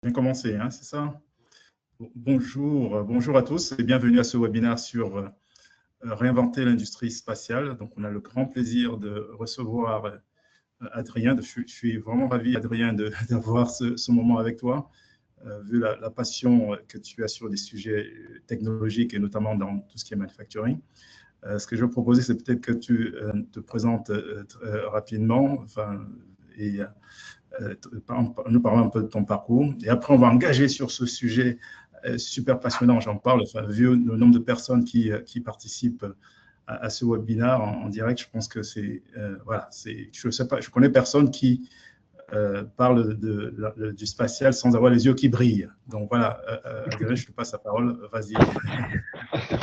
Bien commencé, hein, c'est ça? Bonjour, bonjour à tous et bienvenue à ce webinaire sur réinventer l'industrie spatiale. Donc, on a le grand plaisir de recevoir Adrien. Je suis vraiment ravi, Adrien, d'avoir ce moment avec toi, vu la passion que tu as sur des sujets technologiques et notamment dans tout ce qui est manufacturing. Ce que je vais proposer, c'est peut-être que tu te présentes rapidement, enfin, et nous parlons un peu de ton parcours. Et après, on va engager sur ce sujet super passionnant, j'en parle, enfin, vu le nombre de personnes qui participent à ce webinaire en direct, je pense que c'est, voilà, je sais pas, je connais personne qui parle du spatial sans avoir les yeux qui brillent. Donc voilà, Adrien, je te passe la parole, vas-y.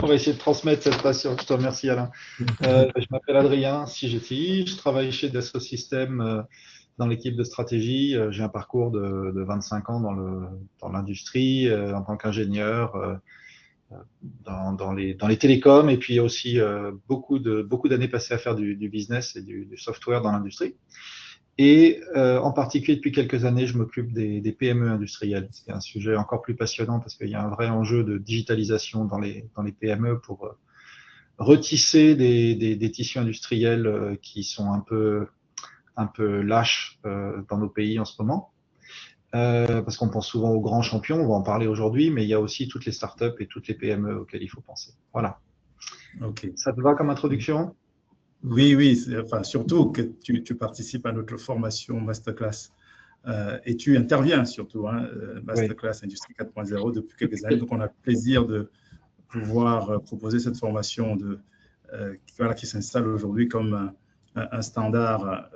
On va essayer de transmettre cette passion. Je te remercie, Alain. Je m'appelle Adrien Sigetti, je travaille chez Dassault Systèmes dans l'équipe de stratégie. J'ai un parcours de 25 ans dans l'industrie, en tant qu'ingénieur, dans les télécoms, et puis aussi beaucoup d'années passées à faire du business et du software dans l'industrie. Et en particulier, depuis quelques années, je m'occupe des PME industrielles. C'est un sujet encore plus passionnant parce qu'il y a un vrai enjeu de digitalisation dans les PME pour retisser des tissus industriels qui sont un peu lâches dans nos pays en ce moment. Parce qu'on pense souvent aux grands champions, on va en parler aujourd'hui, mais il y a aussi toutes les startups et toutes les PME auxquelles il faut penser. Voilà. OK. Ça te va comme introduction? Oui, oui, enfin, surtout que tu participes à notre formation Masterclass et tu interviens surtout, hein, Oui. Masterclass Industrie 4.0 depuis quelques années. Donc, on a le plaisir de pouvoir proposer cette formation voilà, qui s'installe aujourd'hui comme un standard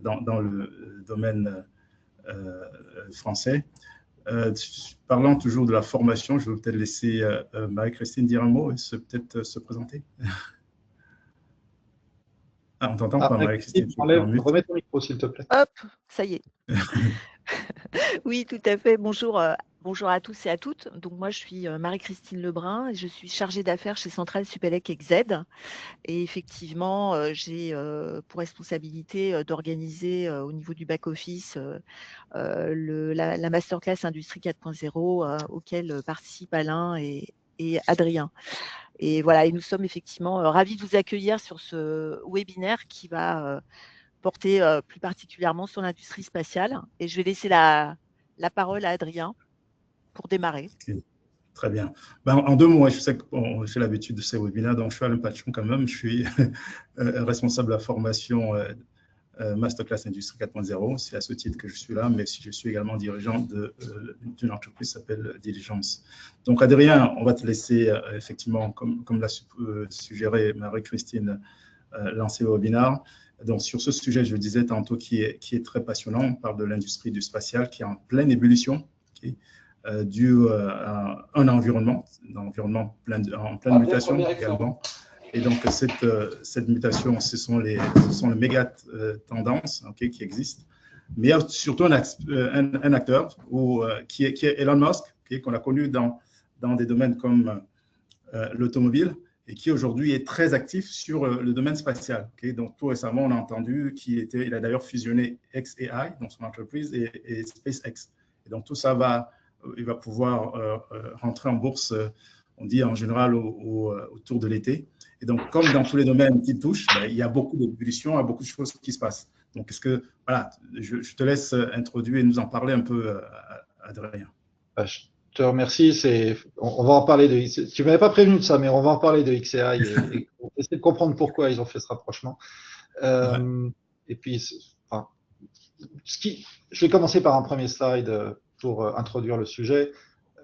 dans le domaine français. Parlant toujours de la formation, je vais peut-être laisser Marie-Christine dire un mot et peut-être se présenter. Ah, on t'entend pas, Marie-Christine, tu es en mute. Remets ton micro, s'il te plaît. Hop, ça y est. Oui, tout à fait. Bonjour, bonjour à tous et à toutes. Donc moi, je suis Marie-Christine Lebrun et je suis chargée d'affaires chez Centrale Supélec XZ. Et effectivement, j'ai pour responsabilité d'organiser au niveau du back-office la masterclass Industrie 4.0 auquel participent Alain et Adrien. Et voilà, et nous sommes effectivement ravis de vous accueillir sur ce webinaire qui va porter plus particulièrement sur l'industrie spatiale. Et je vais laisser la parole à Adrien pour démarrer. Okay. Très bien. Ben, en deux mots, je sais que j'ai l'habitude de ces webinaires, donc je suis Alain Patchon quand même. Je suis responsable de la formation Masterclass Industrie 4.0. C'est à ce titre que je suis là, mais je suis également dirigeant d'une entreprise qui s'appelle Diligence. Donc, Adrien, on va te laisser effectivement, comme l'a suggéré Marie-Christine, lancer le webinaire. Donc, sur ce sujet, je le disais tantôt, qui est très passionnant. On parle de l'industrie du spatial qui est en pleine ébullition, okay, dû à un environnement en pleine mutation également. Et donc, cette mutation, ce sont les méga tendances okay, qui existent. Mais il y a surtout un acteur qui est Elon Musk, okay, qu'on a connu dans des domaines comme l'automobile et qui aujourd'hui est très actif sur le domaine spatial. Okay. Donc, tout récemment, on a entendu il a d'ailleurs fusionné xAI, dans son entreprise, et SpaceX. Et donc, tout ça il va pouvoir rentrer en bourse, on dit en général autour de l'été. Et donc, comme dans tous les domaines qui touchent, il y a beaucoup d'ébullition, il y a beaucoup de choses qui se passent. Donc, voilà, je te laisse introduire et nous en parler un peu, Adrien. Je te remercie. On va en parler tu ne m'avais pas prévenu de ça, mais on va en parler de xAI et essayer de comprendre pourquoi ils ont fait ce rapprochement. Et puis, enfin, je vais commencer par un premier slide pour introduire le sujet.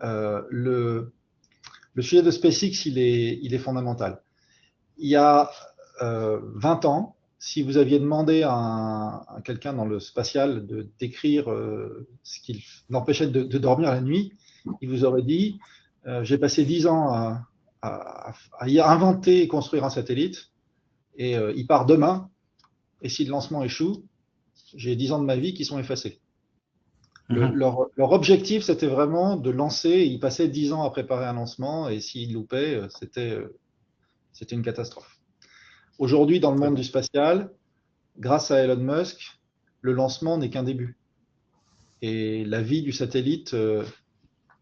Le sujet de SpaceX, il est fondamental. Il y a 20 ans, si vous aviez demandé à quelqu'un dans le spatial de décrire ce qui l'empêchait de dormir la nuit, il vous aurait dit j'ai passé 10 ans à inventer et construire un satellite et il part demain, et si le lancement échoue, j'ai 10 ans de ma vie qui sont effacés. Leur objectif, c'était vraiment de lancer. Ils passaient 10 ans à préparer un lancement, et s'ils loupaient, c'était une catastrophe. Aujourd'hui, dans le monde du spatial, grâce à Elon Musk, le lancement n'est qu'un début. et la vie du satellite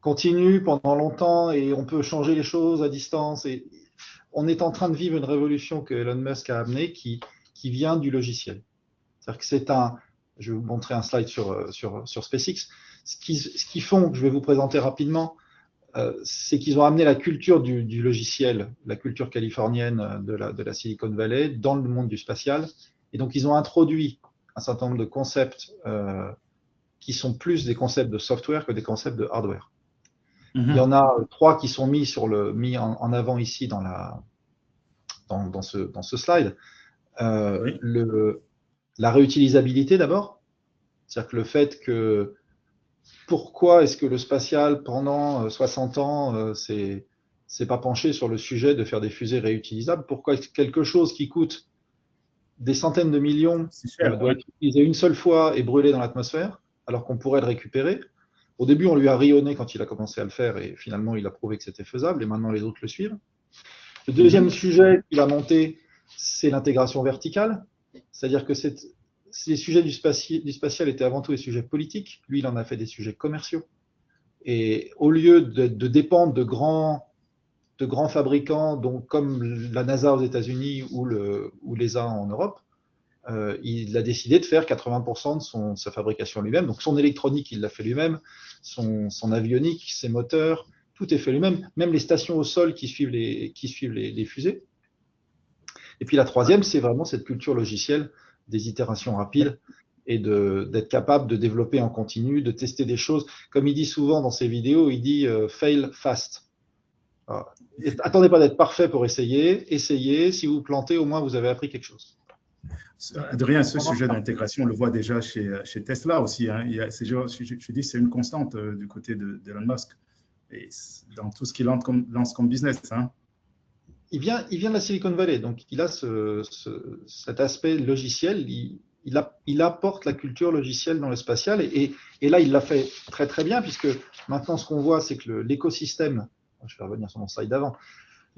continue pendant longtemps et on peut changer les choses à distance. Et on est en train de vivre une révolution que Elon Musk a amenée qui vient du logiciel. C'est-à-dire que c'est un... Je vais vous montrer un slide sur SpaceX. Ce qu'ils font, que je vais vous présenter rapidement, c'est qu'ils ont amené la culture du logiciel, la culture californienne de la Silicon Valley dans le monde du spatial. Et donc, ils ont introduit un certain nombre de concepts qui sont plus des concepts de software que des concepts de hardware. Il y en a 3 qui sont mis en avant ici dans ce slide. Oui. La réutilisabilité d'abord, c'est-à-dire que le fait que pourquoi est-ce que le spatial pendant 60 ans s'est pas penché sur le sujet de faire des fusées réutilisables? Pourquoi quelque chose qui coûte des centaines de millions doit être utilisé une seule fois et brûlé dans l'atmosphère alors qu'on pourrait le récupérer? Au début, on lui a rionné quand il a commencé à le faire et finalement, il a prouvé que c'était faisable et maintenant les autres le suivent. Le deuxième sujet qu'il a monté, c'est l'intégration verticale. C'est-à-dire que les sujets du spatial étaient avant tout des sujets politiques. Lui, il en a fait des sujets commerciaux. Et au lieu de dépendre de grands fabricants, comme la NASA aux États-Unis ou l'ESA en Europe, il a décidé de faire 80% de sa fabrication lui-même. Donc son électronique, il l'a fait lui-même, son avionique, ses moteurs, tout est fait lui-même, même les stations au sol qui suivent les fusées. Et puis la troisième, c'est vraiment cette culture logicielle des itérations rapides et d'être capable de développer en continu, de tester des choses. Comme il dit souvent dans ses vidéos, il dit fail fast. Alors, attendez pas d'être parfait pour essayer. Essayez. Si vous plantez, au moins vous avez appris quelque chose. Adrien, ce sujet d'intégration, on le voit déjà chez Tesla aussi. Hein. Je dis c'est une constante du côté d'Elon Musk et dans tout ce qu'il lance comme business. Hein. Il vient de la Silicon Valley, donc il a cet aspect logiciel. Il apporte la culture logicielle dans le spatial et là, il l'a fait très très bien puisque maintenant, ce qu'on voit, c'est que l'écosystème, je vais revenir sur mon slide d'avant,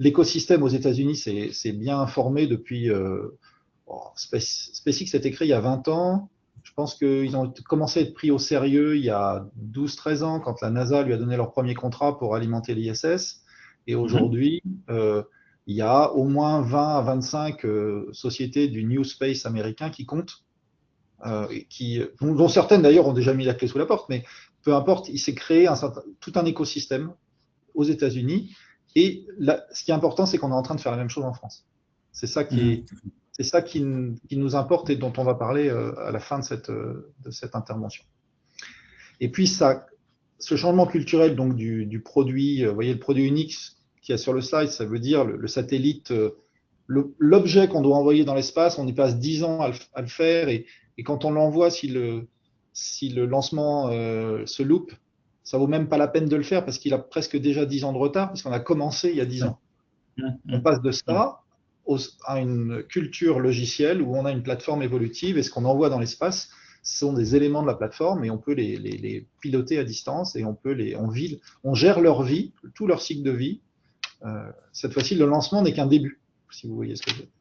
l'écosystème aux États-Unis s'est bien formé depuis. SpaceX a été créé il y a 20 ans. Je pense qu'ils ont commencé à être pris au sérieux il y a 12-13 ans quand la NASA lui a donné leur premier contrat pour alimenter l'ISS. Et aujourd'hui, il y a au moins 20 à 25 sociétés du New Space américain qui comptent, dont certaines d'ailleurs ont déjà mis la clé sous la porte, mais peu importe, il s'est créé tout un écosystème aux États-Unis. Et là, ce qui est important, c'est qu'on est en train de faire la même chose en France. C'est ça qui nous importe et dont on va parler à la fin de cette intervention. Et puis, ce changement culturel donc, du produit, vous voyez le produit unique qu'il y a sur le slide, ça veut dire le satellite, l'objet qu'on doit envoyer dans l'espace, on y passe 10 ans à le faire et quand on l'envoie, si le lancement se loupe, ça vaut même pas la peine de le faire parce qu'il a presque déjà 10 ans de retard parce qu'on a commencé il y a 10 ans. On passe de ça à une culture logicielle où on a une plateforme évolutive et ce qu'on envoie dans l'espace sont des éléments de la plateforme et on peut les piloter à distance et on gère leur vie, tout leur cycle de vie. Cette fois-ci, le lancement n'est qu'un début, si vous voyez ce que je veux dire.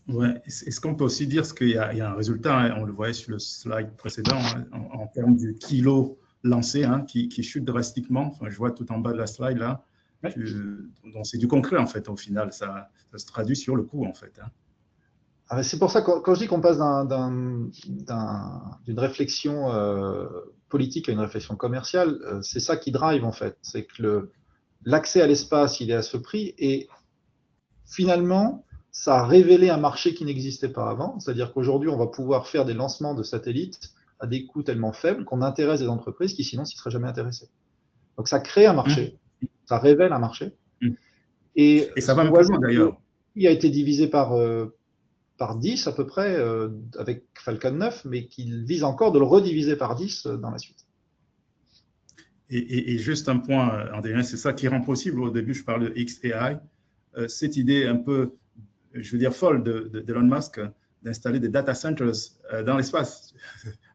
Ouais. Est-ce qu'on peut aussi dire qu'il y a un résultat, hein, on le voyait sur le slide précédent, hein, en termes du kilo lancé, hein, qui chute drastiquement. Enfin, je vois tout en bas de la slide là. Donc c'est du concret en fait au final, ça se traduit sur le coût en fait. Hein. C'est pour ça que quand je dis qu'on passe d'une réflexion politique à une réflexion commerciale, c'est ça qui drive en fait, c'est que l'accès à l'espace il est à ce prix et finalement ça a révélé un marché qui n'existait pas avant, c'est-à-dire qu'aujourd'hui on va pouvoir faire des lancements de satellites à des coûts tellement faibles qu'on intéresse des entreprises qui sinon s'y seraient jamais intéressées. Donc ça crée un marché. Ça révèle un marché. Et ça va même plus loin d'ailleurs. Il a été divisé par 10 à peu près avec Falcon 9, mais qu'il vise encore de le rediviser par 10 dans la suite. Et juste un point, André, c'est ça qui rend possible, au début je parle de XAI, cette idée un peu, je veux dire folle d'Elon Musk d'installer des data centers dans l'espace.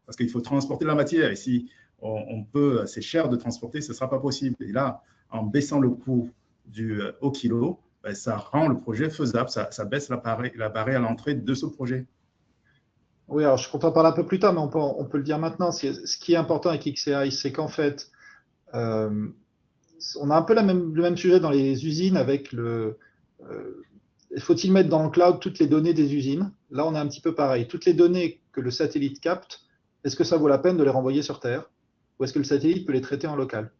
Parce qu'il faut transporter la matière. Et si on peut, c'est cher de transporter, ce ne sera pas possible. Et là, en baissant le coût au kilo, ça rend le projet faisable, ça baisse la barrière à l'entrée de ce projet. Oui, alors je compte en parler un peu plus tard, mais on peut le dire maintenant. Ce qui est important avec XAI, c'est qu'en fait, euh, on a un peu le même sujet dans les usines avec faut-il mettre dans le cloud toutes les données des usines? Là, on est un petit peu pareil. Toutes les données que le satellite capte, est-ce que ça vaut la peine de les renvoyer sur Terre? Ou est-ce que le satellite peut les traiter en local?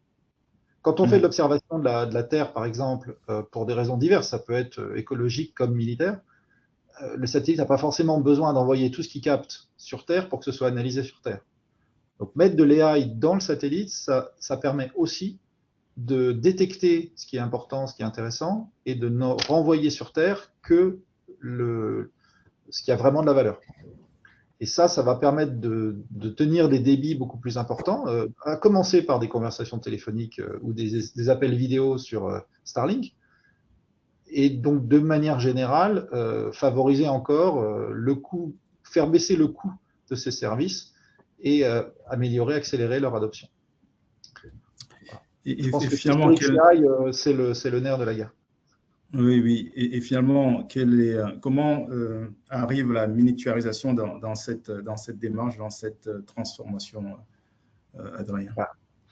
Quand on fait de l'observation de la Terre, par exemple, pour des raisons diverses, ça peut être écologique comme militaire, le satellite n'a pas forcément besoin d'envoyer tout ce qu'il capte sur Terre pour que ce soit analysé sur Terre. Donc mettre de l'AI dans le satellite, ça permet aussi de détecter ce qui est important, ce qui est intéressant, et de ne renvoyer sur Terre que ce qui a vraiment de la valeur. Et ça va permettre de tenir des débits beaucoup plus importants, à commencer par des conversations téléphoniques ou des appels vidéo sur Starlink. Et donc, de manière générale, favoriser encore le coût, faire baisser le coût de ces services et améliorer, accélérer leur adoption. Et, Je pense que finalement, c'est le nerf de la guerre. Oui, oui. Et finalement, comment arrive la miniaturisation dans cette démarche, dans cette transformation, Adrien?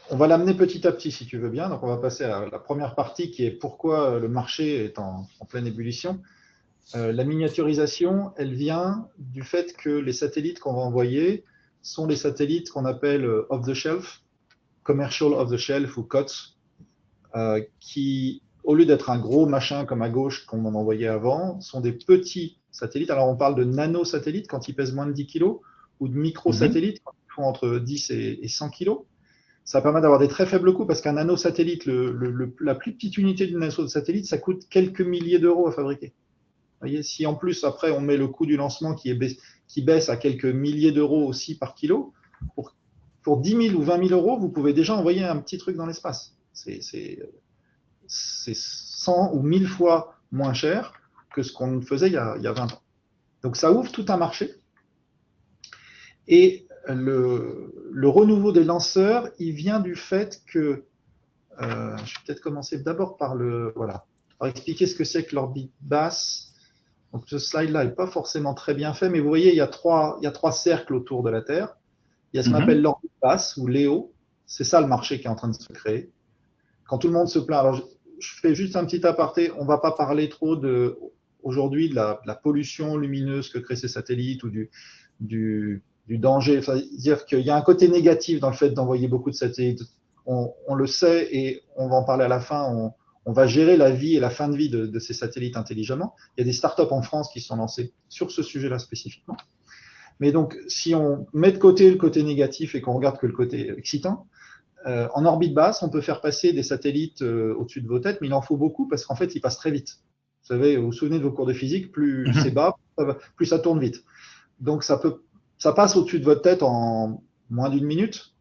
On va l'amener petit à petit, si tu veux bien. Donc, on va passer à la première partie qui est pourquoi le marché est en pleine ébullition. La miniaturisation, elle vient du fait que les satellites qu'on va envoyer sont les satellites qu'on appelle off-the-shelf, commercial off-the-shelf ou COTS, qui, au lieu d'être un gros machin comme à gauche qu'on en envoyait avant, sont des petits satellites. Alors, on parle de nanosatellites quand ils pèsent moins de 10 kg ou de microsatellites quand ils font entre 10 et 100 kg. Ça permet d'avoir des très faibles coûts parce qu'un nanosatellite, la plus petite unité d'une nanosatellite, ça coûte quelques milliers d'euros à fabriquer. Vous voyez, si en plus, après, on met le coût du lancement qui baisse à quelques milliers d'euros aussi par kilo, pour 10 000 ou 20 000 euros, vous pouvez déjà envoyer un petit truc dans l'espace. C'est 100 ou 1000 fois moins cher que ce qu'on faisait il y a 20 ans. Donc ça ouvre tout un marché. Et le renouveau des lanceurs, il vient du fait que, je vais peut-être commencer d'abord par expliquer ce que c'est que l'orbite basse. Donc ce slide-là n'est pas forcément très bien fait, mais vous voyez, il y a trois cercles autour de la Terre. Il y a ce qu'on appelle l'orbite basse, ou LEO. C'est ça le marché qui est en train de se créer. Quand tout le monde se plaint, alors je fais juste un petit aparté, on ne va pas parler trop aujourd'hui de la pollution lumineuse que créent ces satellites ou du danger. Enfin, dire qu'il y a un côté négatif dans le fait d'envoyer beaucoup de satellites. On le sait et on va en parler à la fin. On va gérer la vie et la fin de vie de ces satellites intelligemment. Il y a des startups en France qui sont lancées sur ce sujet-là spécifiquement. Mais donc, si on met de côté le côté négatif et qu'on regarde que le côté excitant, en orbite basse, on peut faire passer des satellites au-dessus de vos têtes, mais il en faut beaucoup parce qu'en fait, ils passent très vite. Vous savez, vous vous souvenez de vos cours de physique, plus c'est bas, plus ça tourne vite. Donc, ça passe au-dessus de votre tête en moins d'une minute.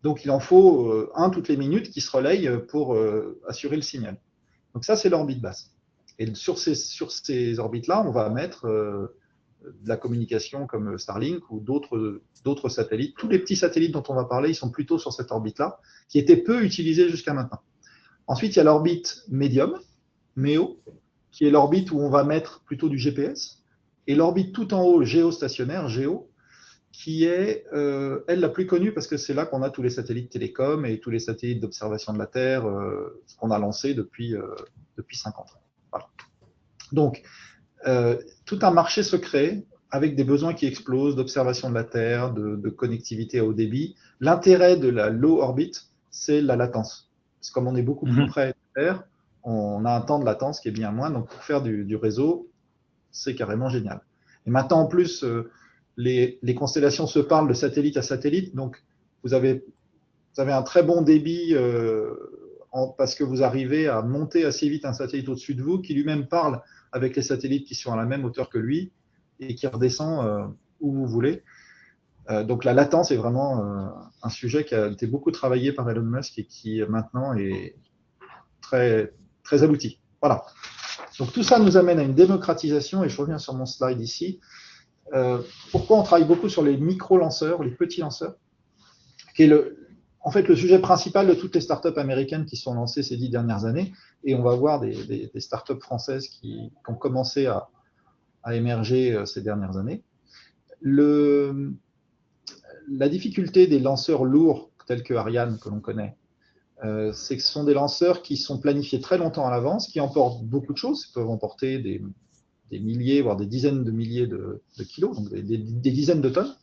Donc, il en faut un toutes les minutes qui se relaye pour assurer le signal. Donc, ça, c'est l'orbite basse. Et sur ces orbites-là, on va mettre de la communication comme Starlink ou d'autres satellites. Tous les petits satellites dont on va parler, ils sont plutôt sur cette orbite-là, qui était peu utilisée jusqu'à maintenant. Ensuite, il y a l'orbite médium, MEO, qui est l'orbite où on va mettre plutôt du GPS, et l'orbite tout en haut, géostationnaire, GEO, qui est, elle, la plus connue parce que c'est là qu'on a tous les satellites télécoms et tous les satellites d'observation de la Terre, ce qu'on a lancé depuis 50 ans. Voilà. Donc, tout un marché se crée avec des besoins qui explosent d'observation de la Terre, de connectivité à haut débit. L'intérêt de la low orbit, c'est la latence. Parce que comme on est beaucoup plus près de la Terre, on a un temps de latence qui est bien moins. Donc, pour faire du réseau, c'est carrément génial. Et maintenant, en plus, les constellations se parlent de satellite à satellite. Donc, vous avez un très bon débit parce que vous arrivez à monter assez vite un satellite au-dessus de vous qui lui-même parle avec les satellites qui sont à la même hauteur que lui et qui redescend où vous voulez. Donc la latence est vraiment un sujet qui a été beaucoup travaillé par Elon Musk et qui maintenant est très, très abouti. Voilà. Donc tout ça nous amène à une démocratisation, et je reviens sur mon slide ici. Pourquoi on travaille beaucoup sur les micro-lanceurs, les petits lanceurs, qui est en fait le sujet principal de toutes les startups américaines qui sont lancées ces 10 dernières années, et on va voir des startups françaises qui ont commencé à émerger ces dernières années. La difficulté des lanceurs lourds tels que Ariane, que l'on connaît, c'est que ce sont des lanceurs qui sont planifiés très longtemps à l'avance, qui emportent beaucoup de choses, ils peuvent emporter des milliers, voire des dizaines de milliers de kilos, donc des dizaines de tonnes.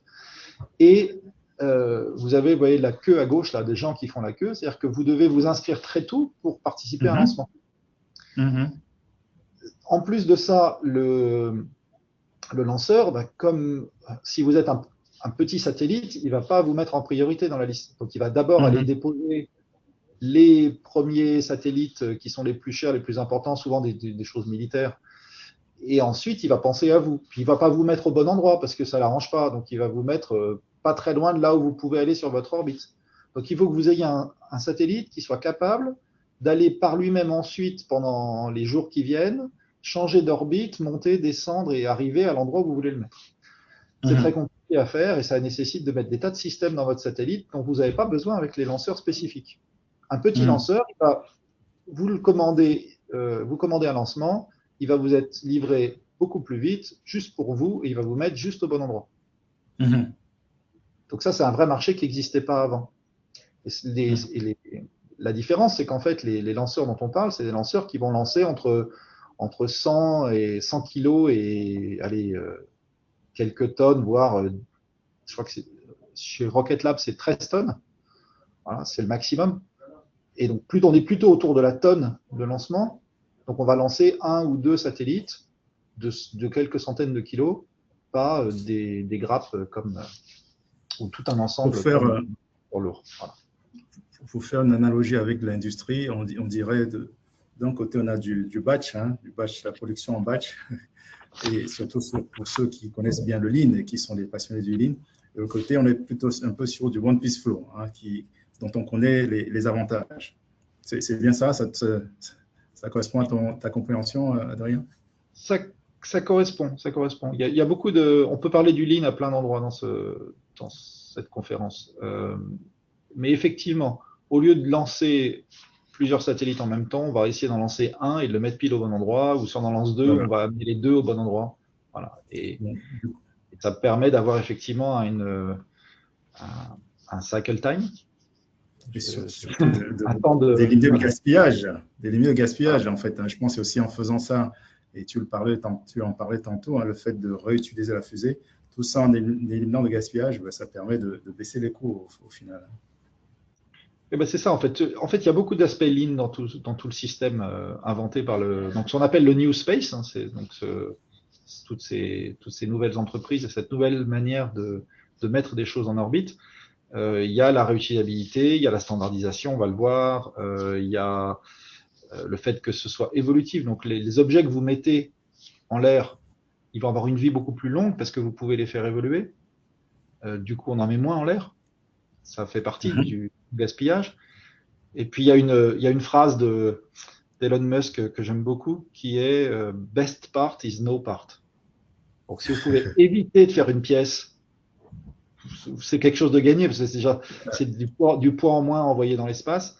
Et vous avez, vous voyez, la queue à gauche, là, des gens qui font la queue, c'est-à-dire que vous devez vous inscrire très tôt pour participer à un lancement. En plus de ça, le lanceur, comme si vous êtes un petit satellite, il ne va pas vous mettre en priorité dans la liste. Donc, il va d'abord aller déposer les premiers satellites qui sont les plus chers, les plus importants, souvent des choses militaires. Et ensuite, il va penser à vous. Puis, il ne va pas vous mettre au bon endroit parce que ça ne l'arrange pas. Donc, il va vous mettre pas très loin de là où vous pouvez aller sur votre orbite. Donc, il faut que vous ayez un satellite qui soit capable d'aller par lui-même ensuite, pendant les jours qui viennent, changer d'orbite, monter, descendre et arriver à l'endroit où vous voulez le mettre. C'est très compliqué à faire et ça nécessite de mettre des tas de systèmes dans votre satellite dont vous n'avez pas besoin avec les lanceurs spécifiques. Un petit lanceur, vous commandez un lancement, il va vous être livré beaucoup plus vite, juste pour vous, et il va vous mettre juste au bon endroit. Donc ça, c'est un vrai marché qui n'existait pas avant. La différence, c'est qu'en fait, les lanceurs dont on parle, c'est des lanceurs qui vont lancer entre 100 et 100 kilos et allez, quelques tonnes, voire, je crois que chez Rocket Lab, c'est 13 tonnes. Voilà, c'est le maximum. Et donc, on est plutôt autour de la tonne de lancement. Donc, on va lancer 1 ou 2 satellites de quelques centaines de kilos, pas des grappes ou tout un ensemble pour lourd. Voilà. Pour faire une analogie avec l'industrie, on dirait d'un côté, on a du batch, la production en batch, et surtout pour ceux qui connaissent bien le lean et qui sont des passionnés du lean. De l'autre côté, on est plutôt un peu sur du one piece flow, dont on connaît les avantages. C'est bien ça, ça correspond à ta compréhension, Adrien? Ça correspond. Il y a beaucoup on peut parler du lean à plein d'endroits dans cette conférence. Mais effectivement, au lieu de lancer plusieurs satellites en même temps, on va essayer d'en lancer un et de le mettre pile au bon endroit, ou si on en lance 2, on va amener les 2 au bon endroit. Voilà. Et ça permet d'avoir effectivement un cycle time. Des limites de gaspillage, en fait. Je pense aussi en faisant ça, et tu en parlais tantôt, le fait de réutiliser la fusée, tout ça en éliminant le gaspillage, ça permet de baisser les coûts au final. Et c'est ça, en fait, il y a beaucoup d'aspects lean dans tout le système inventé par donc ce qu'on appelle le New Space, c'est donc toutes ces nouvelles entreprises, cette nouvelle manière de mettre des choses en orbite. Il y a la réutilisabilité, il y a la standardisation, on va le voir, il y a le fait que ce soit évolutif. Donc les objets que vous mettez en l'air, ils vont avoir une vie beaucoup plus longue parce que vous pouvez les faire évoluer. Du coup, on en met moins en l'air. Ça fait partie du gaspillage. Et puis, il y a une phrase d'Elon Musk que j'aime beaucoup qui est Best part is no part. Donc, si vous pouvez éviter de faire une pièce, c'est quelque chose de gagné parce que c'est du poids en moins envoyé dans l'espace.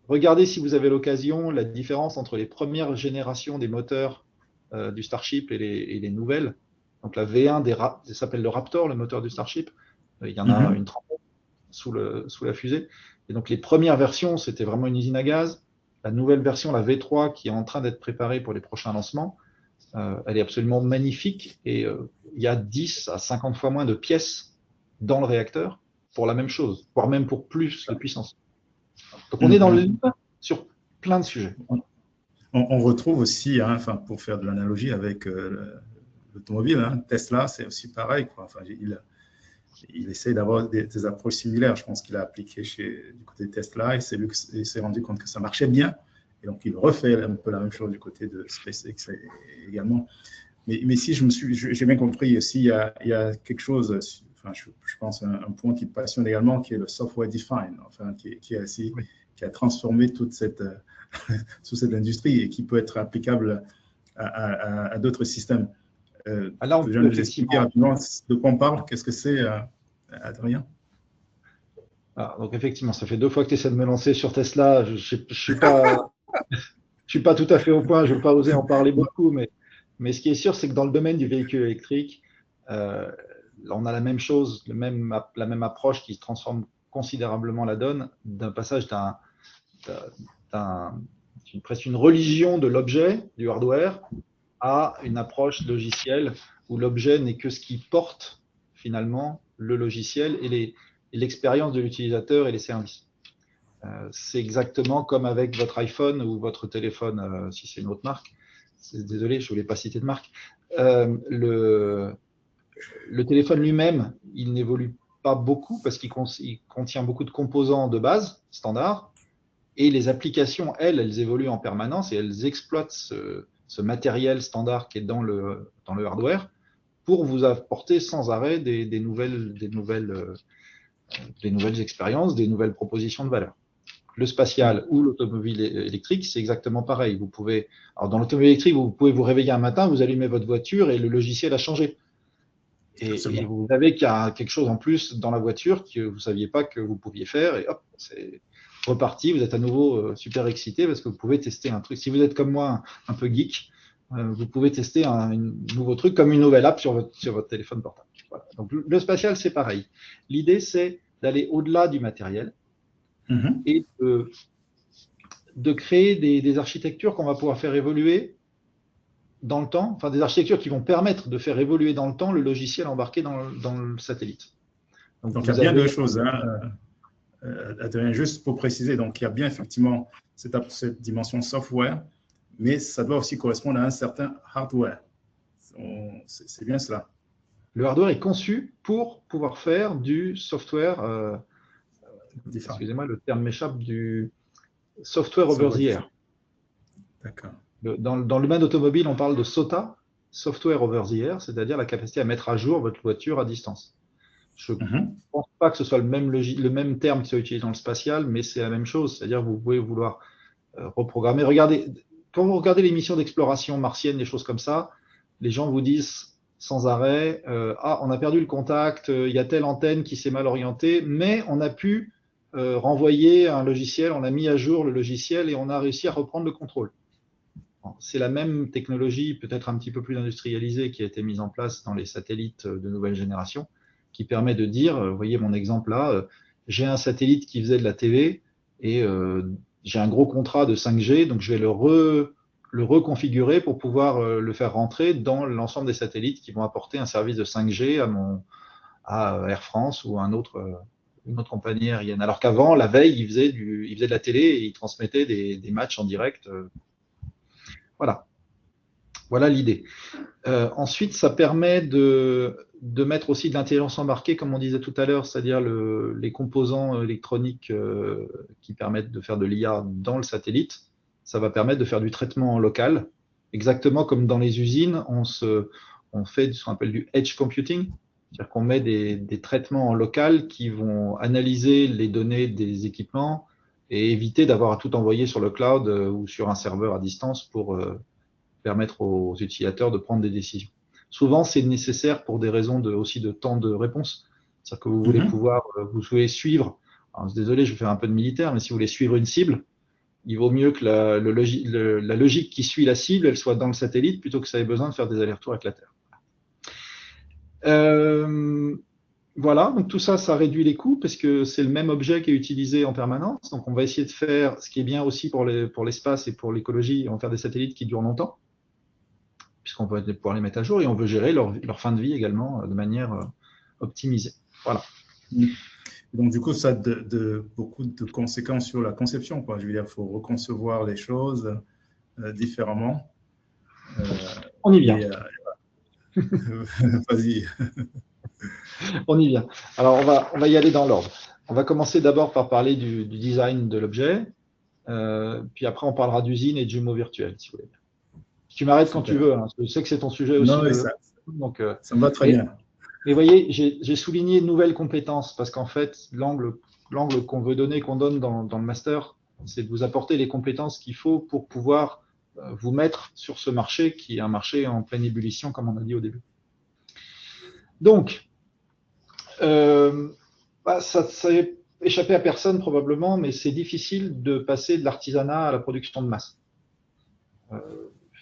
Regardez si vous avez l'occasion la différence entre les premières générations des moteurs du Starship et les nouvelles. Donc, la V1 ça s'appelle le Raptor, le moteur du Starship. Il y en a une trentaine sous la fusée. Et donc, les premières versions, c'était vraiment une usine à gaz. La nouvelle version, la V3, qui est en train d'être préparée pour les prochains lancements, elle est absolument magnifique. Et il y a 10 à 50 fois moins de pièces dans le réacteur pour la même chose, voire même pour plus de puissance. Donc, on est dans le livre sur plein de sujets. On retrouve aussi, pour faire de l'analogie avec l'automobile, Tesla, c'est aussi pareil. Il essaie d'avoir des approches similaires. Je pense qu'il a appliqué du côté de Tesla et il s'est rendu compte que ça marchait bien. Et donc, il refait un peu la même chose du côté de SpaceX également. Mais si j'ai bien compris aussi, il y a quelque chose, je pense, un point qui te passionne également, qui est le software defined, qui a transformé toute cette industrie et qui peut être applicable à d'autres systèmes. Alors, tu viens de nous expliquer rapidement de quoi on parle. Qu'est-ce que c'est, Adrien? Donc, effectivement, ça fait 2 fois que tu essaies de me lancer sur Tesla. Je ne suis pas tout à fait au point. Je ne vais pas oser en parler beaucoup. Mais ce qui est sûr, c'est que dans le domaine du véhicule électrique, on a la même chose, la même approche qui transforme considérablement la donne d'un passage presque une religion de l'objet, du hardware, à une approche logicielle où l'objet n'est que ce qui porte finalement le logiciel et l'expérience de l'utilisateur et les services. C'est exactement comme avec votre iPhone ou votre téléphone, si c'est une autre marque. Désolé, je ne voulais pas citer de marque. Le téléphone lui-même, il n'évolue pas beaucoup parce qu'il contient beaucoup de composants de base, standards, et les applications, elles évoluent en permanence et elles exploitent ce matériel standard qui est dans le hardware pour vous apporter sans arrêt des nouvelles expériences, des nouvelles propositions de valeur. Le spatial ou l'automobile électrique, c'est exactement pareil. Alors dans l'automobile électrique, vous pouvez vous réveiller un matin, vous allumez votre voiture et le logiciel a changé. Et vous savez qu'il y a quelque chose en plus dans la voiture que vous ne saviez pas que vous pouviez faire et hop, c'est reparti. Vous êtes à nouveau super excité parce que vous pouvez tester un truc. Si vous êtes comme moi un peu geek, vous pouvez tester un nouveau truc comme une nouvelle app sur votre téléphone portable. Voilà. Donc le spatial, c'est pareil. L'idée, c'est d'aller au-delà du matériel et de créer des architectures qu'on va pouvoir faire évoluer dans le temps, enfin des architectures qui vont permettre de faire évoluer dans le temps le logiciel embarqué dans le satellite. Donc il y a bien deux choses, Adrien, juste pour préciser, donc il y a bien effectivement cette dimension software, mais ça doit aussi correspondre à un certain hardware. C'est bien cela. Le hardware est conçu pour pouvoir faire du software, excusez-moi, le terme m'échappe, du software over the air. D'accord. Dans le domaine automobile, on parle de SOTA, Software over the air, c'est-à-dire la capacité à mettre à jour votre voiture à distance. Je ne pense pas que ce soit le même terme qui soit utilisé dans le spatial, mais c'est la même chose. C'est-à-dire que vous pouvez vouloir reprogrammer. Regardez, quand vous regardez les missions d'exploration martienne, des choses comme ça, les gens vous disent sans arrêt on a perdu le contact, il y a telle antenne qui s'est mal orientée, mais on a pu renvoyer un logiciel, on a mis à jour le logiciel et on a réussi à reprendre le contrôle. C'est la même technologie, peut-être un petit peu plus industrialisée, qui a été mise en place dans les satellites de nouvelle génération, qui permet de dire, vous voyez mon exemple là, j'ai un satellite qui faisait de la TV et j'ai un gros contrat de 5G, donc je vais le reconfigurer pour pouvoir le faire rentrer dans l'ensemble des satellites qui vont apporter un service de 5G à Air France ou à une autre compagnie aérienne. Alors qu'avant, la veille, il faisait de la télé et il transmettait des matchs en direct. Voilà l'idée. Ensuite, ça permet de mettre aussi de l'intelligence embarquée, comme on disait tout à l'heure, c'est-à-dire les composants électroniques qui permettent de faire de l'IA dans le satellite. Ça va permettre de faire du traitement local, exactement comme dans les usines, on fait ce qu'on appelle du edge computing, c'est-à-dire qu'on met des traitements en local qui vont analyser les données des équipements et éviter d'avoir à tout envoyer sur le cloud ou sur un serveur à distance pour permettre aux utilisateurs de prendre des décisions. Souvent, c'est nécessaire pour des raisons aussi de temps de réponse. C'est-à-dire que vous voulez vous voulez suivre, alors, désolé, je vais faire un peu de militaire, mais si vous voulez suivre une cible, il vaut mieux que la logique qui suit la cible, elle soit dans le satellite plutôt que ça ait besoin de faire des allers-retours avec la Terre. Voilà, donc tout ça, ça réduit les coûts parce que c'est le même objet qui est utilisé en permanence. Donc on va essayer de faire ce qui est bien aussi pour l'espace et pour l'écologie, on va faire des satellites qui durent longtemps, puisqu'on va pouvoir les mettre à jour et on veut gérer leur fin de vie également de manière optimisée. Voilà. Donc du coup, ça a beaucoup de conséquences sur la conception, quoi. Je veux dire, il faut reconcevoir les choses différemment. On y vient. Vas-y. On y vient. Alors, on va y aller dans l'ordre. On va commencer d'abord par parler du design de l'objet, puis après on parlera d'usine et de jumeaux virtuels, si vous voulez. Tu m'arrêtes quand tu veux, hein, je sais que c'est ton sujet aussi. Non, mais ça me va très bien. Mais vous voyez, j'ai souligné de nouvelles compétences, parce qu'en fait, l'angle qu'on veut donner, qu'on donne dans le master, c'est de vous apporter les compétences qu'il faut pour pouvoir vous mettre sur ce marché, qui est un marché en pleine ébullition, comme on a dit au début. Donc, ça n'a échappé à personne probablement, mais c'est difficile de passer de l'artisanat à la production de masse.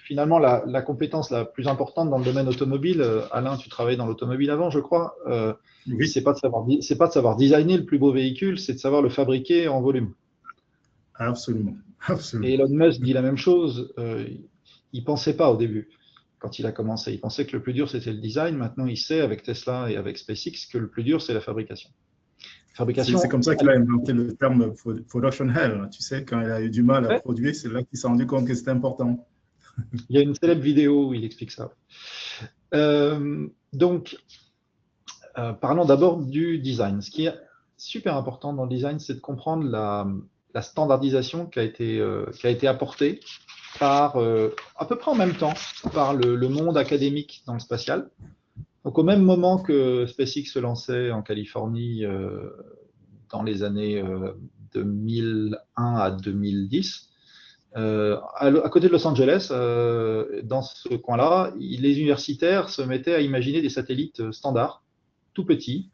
finalement, la compétence la plus importante dans le domaine automobile, Alain, tu travaillais dans l'automobile avant, je crois, Oui, c'est pas de savoir designer le plus beau véhicule, c'est de savoir le fabriquer en volume. absolument. Et Absolument. Elon Musk dit la même chose. Il pensait pas au début, quand il a commencé. Il pensait que le plus dur, c'était le design. Maintenant, il sait, avec Tesla et avec SpaceX, que le plus dur, c'est la fabrication. C'est comme ça qu'il a inventé le terme production hell. Tu sais, quand il a eu du mal à Ouais, produire, c'est là qu'il s'est rendu compte que c'était important. il y a une célèbre vidéo où il explique ça. Donc, parlons d'abord du design. Ce qui est super important dans le design, c'est de comprendre la standardisation qui a été apportée par, à peu près en même temps, par le monde académique dans le spatial. Donc, au même moment que SpaceX se lançait en Californie dans les années 2001 à 2010, à côté de Los Angeles, dans ce coin-là, les universitaires se mettaient à imaginer des satellites standards, tout petits,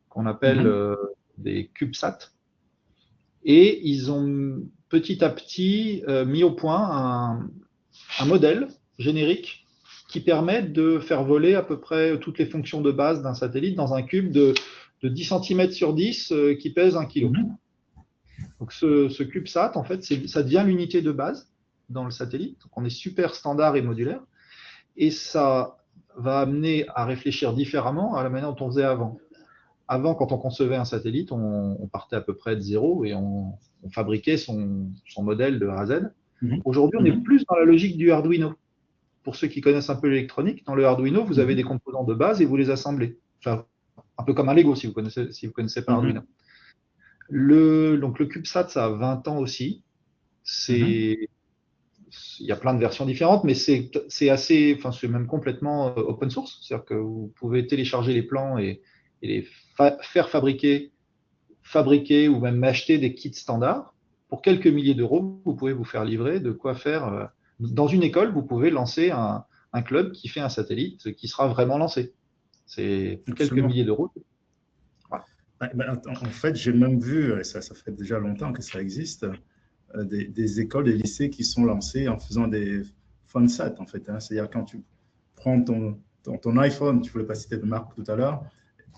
qu'on appelle des CubeSats. Et ils ont petit à petit mis au point un modèle générique qui permet de faire voler à peu près toutes les fonctions de base d'un satellite dans un cube de 10 cm sur 10 qui pèse 1 kg. Donc ce CubeSat, en fait, ça devient l'unité de base dans le satellite. Donc on est super standard et modulaire. Et ça va amener à réfléchir différemment à la manière dont on faisait avant. Avant, quand on concevait un satellite, on partait à peu près de zéro et on fabriquait son modèle de A à Z. Aujourd'hui, on est plus dans la logique du Arduino. Pour ceux qui connaissent un peu l'électronique, dans le Arduino, vous avez des composants de base et vous les assemblez. Enfin, un peu comme un Lego, si vous connaissez pas Arduino. Donc le CubeSat, ça a 20 ans aussi. Il y a plein de versions différentes, mais c'est même complètement open source. C'est-à-dire que vous pouvez télécharger les plans et les faire fabriquer ou même acheter des kits standards. Pour quelques milliers d'euros, vous pouvez vous faire livrer de quoi faire. Dans une école, vous pouvez lancer un club qui fait un satellite qui sera vraiment lancé. C'est quelques milliers d'euros. En fait, j'ai même vu, ça fait déjà longtemps que ça existe, des écoles, des lycées qui sont lancés en faisant des funsats, en fait. C'est-à-dire quand tu prends ton iPhone, tu ne voulais pas citer de marque tout à l'heure,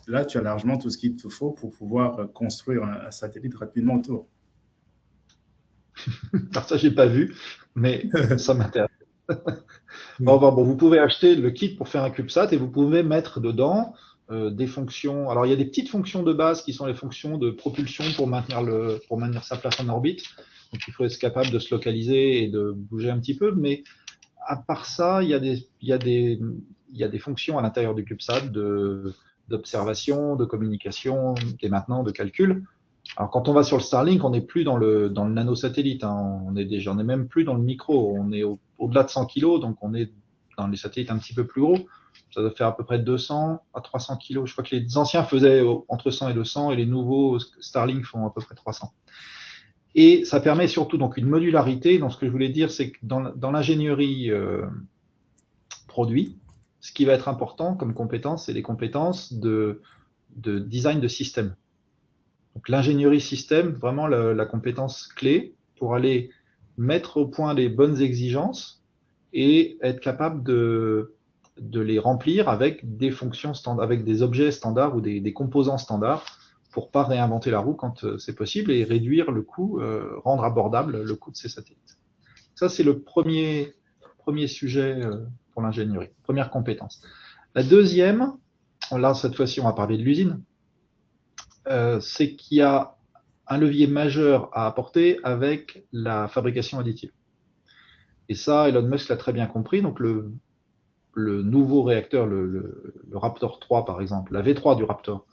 là, tu as largement tout ce qu'il te faut pour pouvoir construire un satellite rapidement autour. Alors ça, je n'ai pas vu, mais ça m'intéresse. Bon, vous pouvez acheter le kit pour faire un CubeSat et vous pouvez mettre dedans des fonctions. Alors, il y a des petites fonctions de base qui sont les fonctions de propulsion pour maintenir sa place en orbite. Donc, il faut être capable de se localiser et de bouger un petit peu. Mais à part ça, il y a des fonctions à l'intérieur du CubeSat d'observation, de communication et maintenant de calcul. Alors, quand on va sur le Starlink, on n'est plus dans le nanosatellite. On est même plus dans le micro. On est au-delà de 100 kg, donc on est dans les satellites un petit peu plus gros. Ça doit faire à peu près 200 à 300 kg. Je crois que les anciens faisaient entre 100 et 200 et les nouveaux Starlink font à peu près 300. Et ça permet surtout donc une modularité. Donc, ce que je voulais dire, c'est que dans l'ingénierie produit, ce qui va être important comme compétence, c'est les compétences de design de système. Donc l'ingénierie système, vraiment la compétence clé pour aller mettre au point les bonnes exigences et être capable de les remplir avec des fonctions standards, avec des objets standards ou des composants standards pour pas réinventer la roue quand c'est possible et réduire le coût, rendre abordable le coût de ces satellites. Ça, c'est le premier sujet pour l'ingénierie, première compétence. La deuxième, là, cette fois-ci, on va parler de l'usine. C'est qu'il y a un levier majeur à apporter avec la fabrication additive. Et ça, Elon Musk l'a très bien compris. Donc, le nouveau réacteur, le Raptor 3, par exemple, la V3 du Raptor,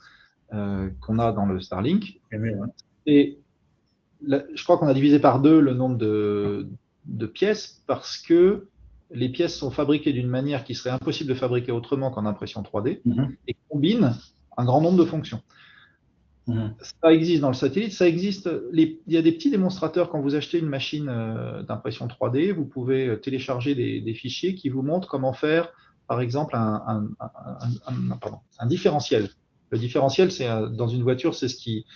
qu'on a dans le Starlink, et je crois qu'on a divisé par 2 le nombre de pièces parce que les pièces sont fabriquées d'une manière qui serait impossible de fabriquer autrement qu'en impression 3D et combinent un grand nombre de fonctions. Ça existe dans le satellite, ça existe. Il y a des petits démonstrateurs quand vous achetez une machine d'impression 3D, vous pouvez télécharger des fichiers qui vous montrent comment faire, par exemple, un différentiel. Le différentiel, c'est dans une voiture, c'est ce qui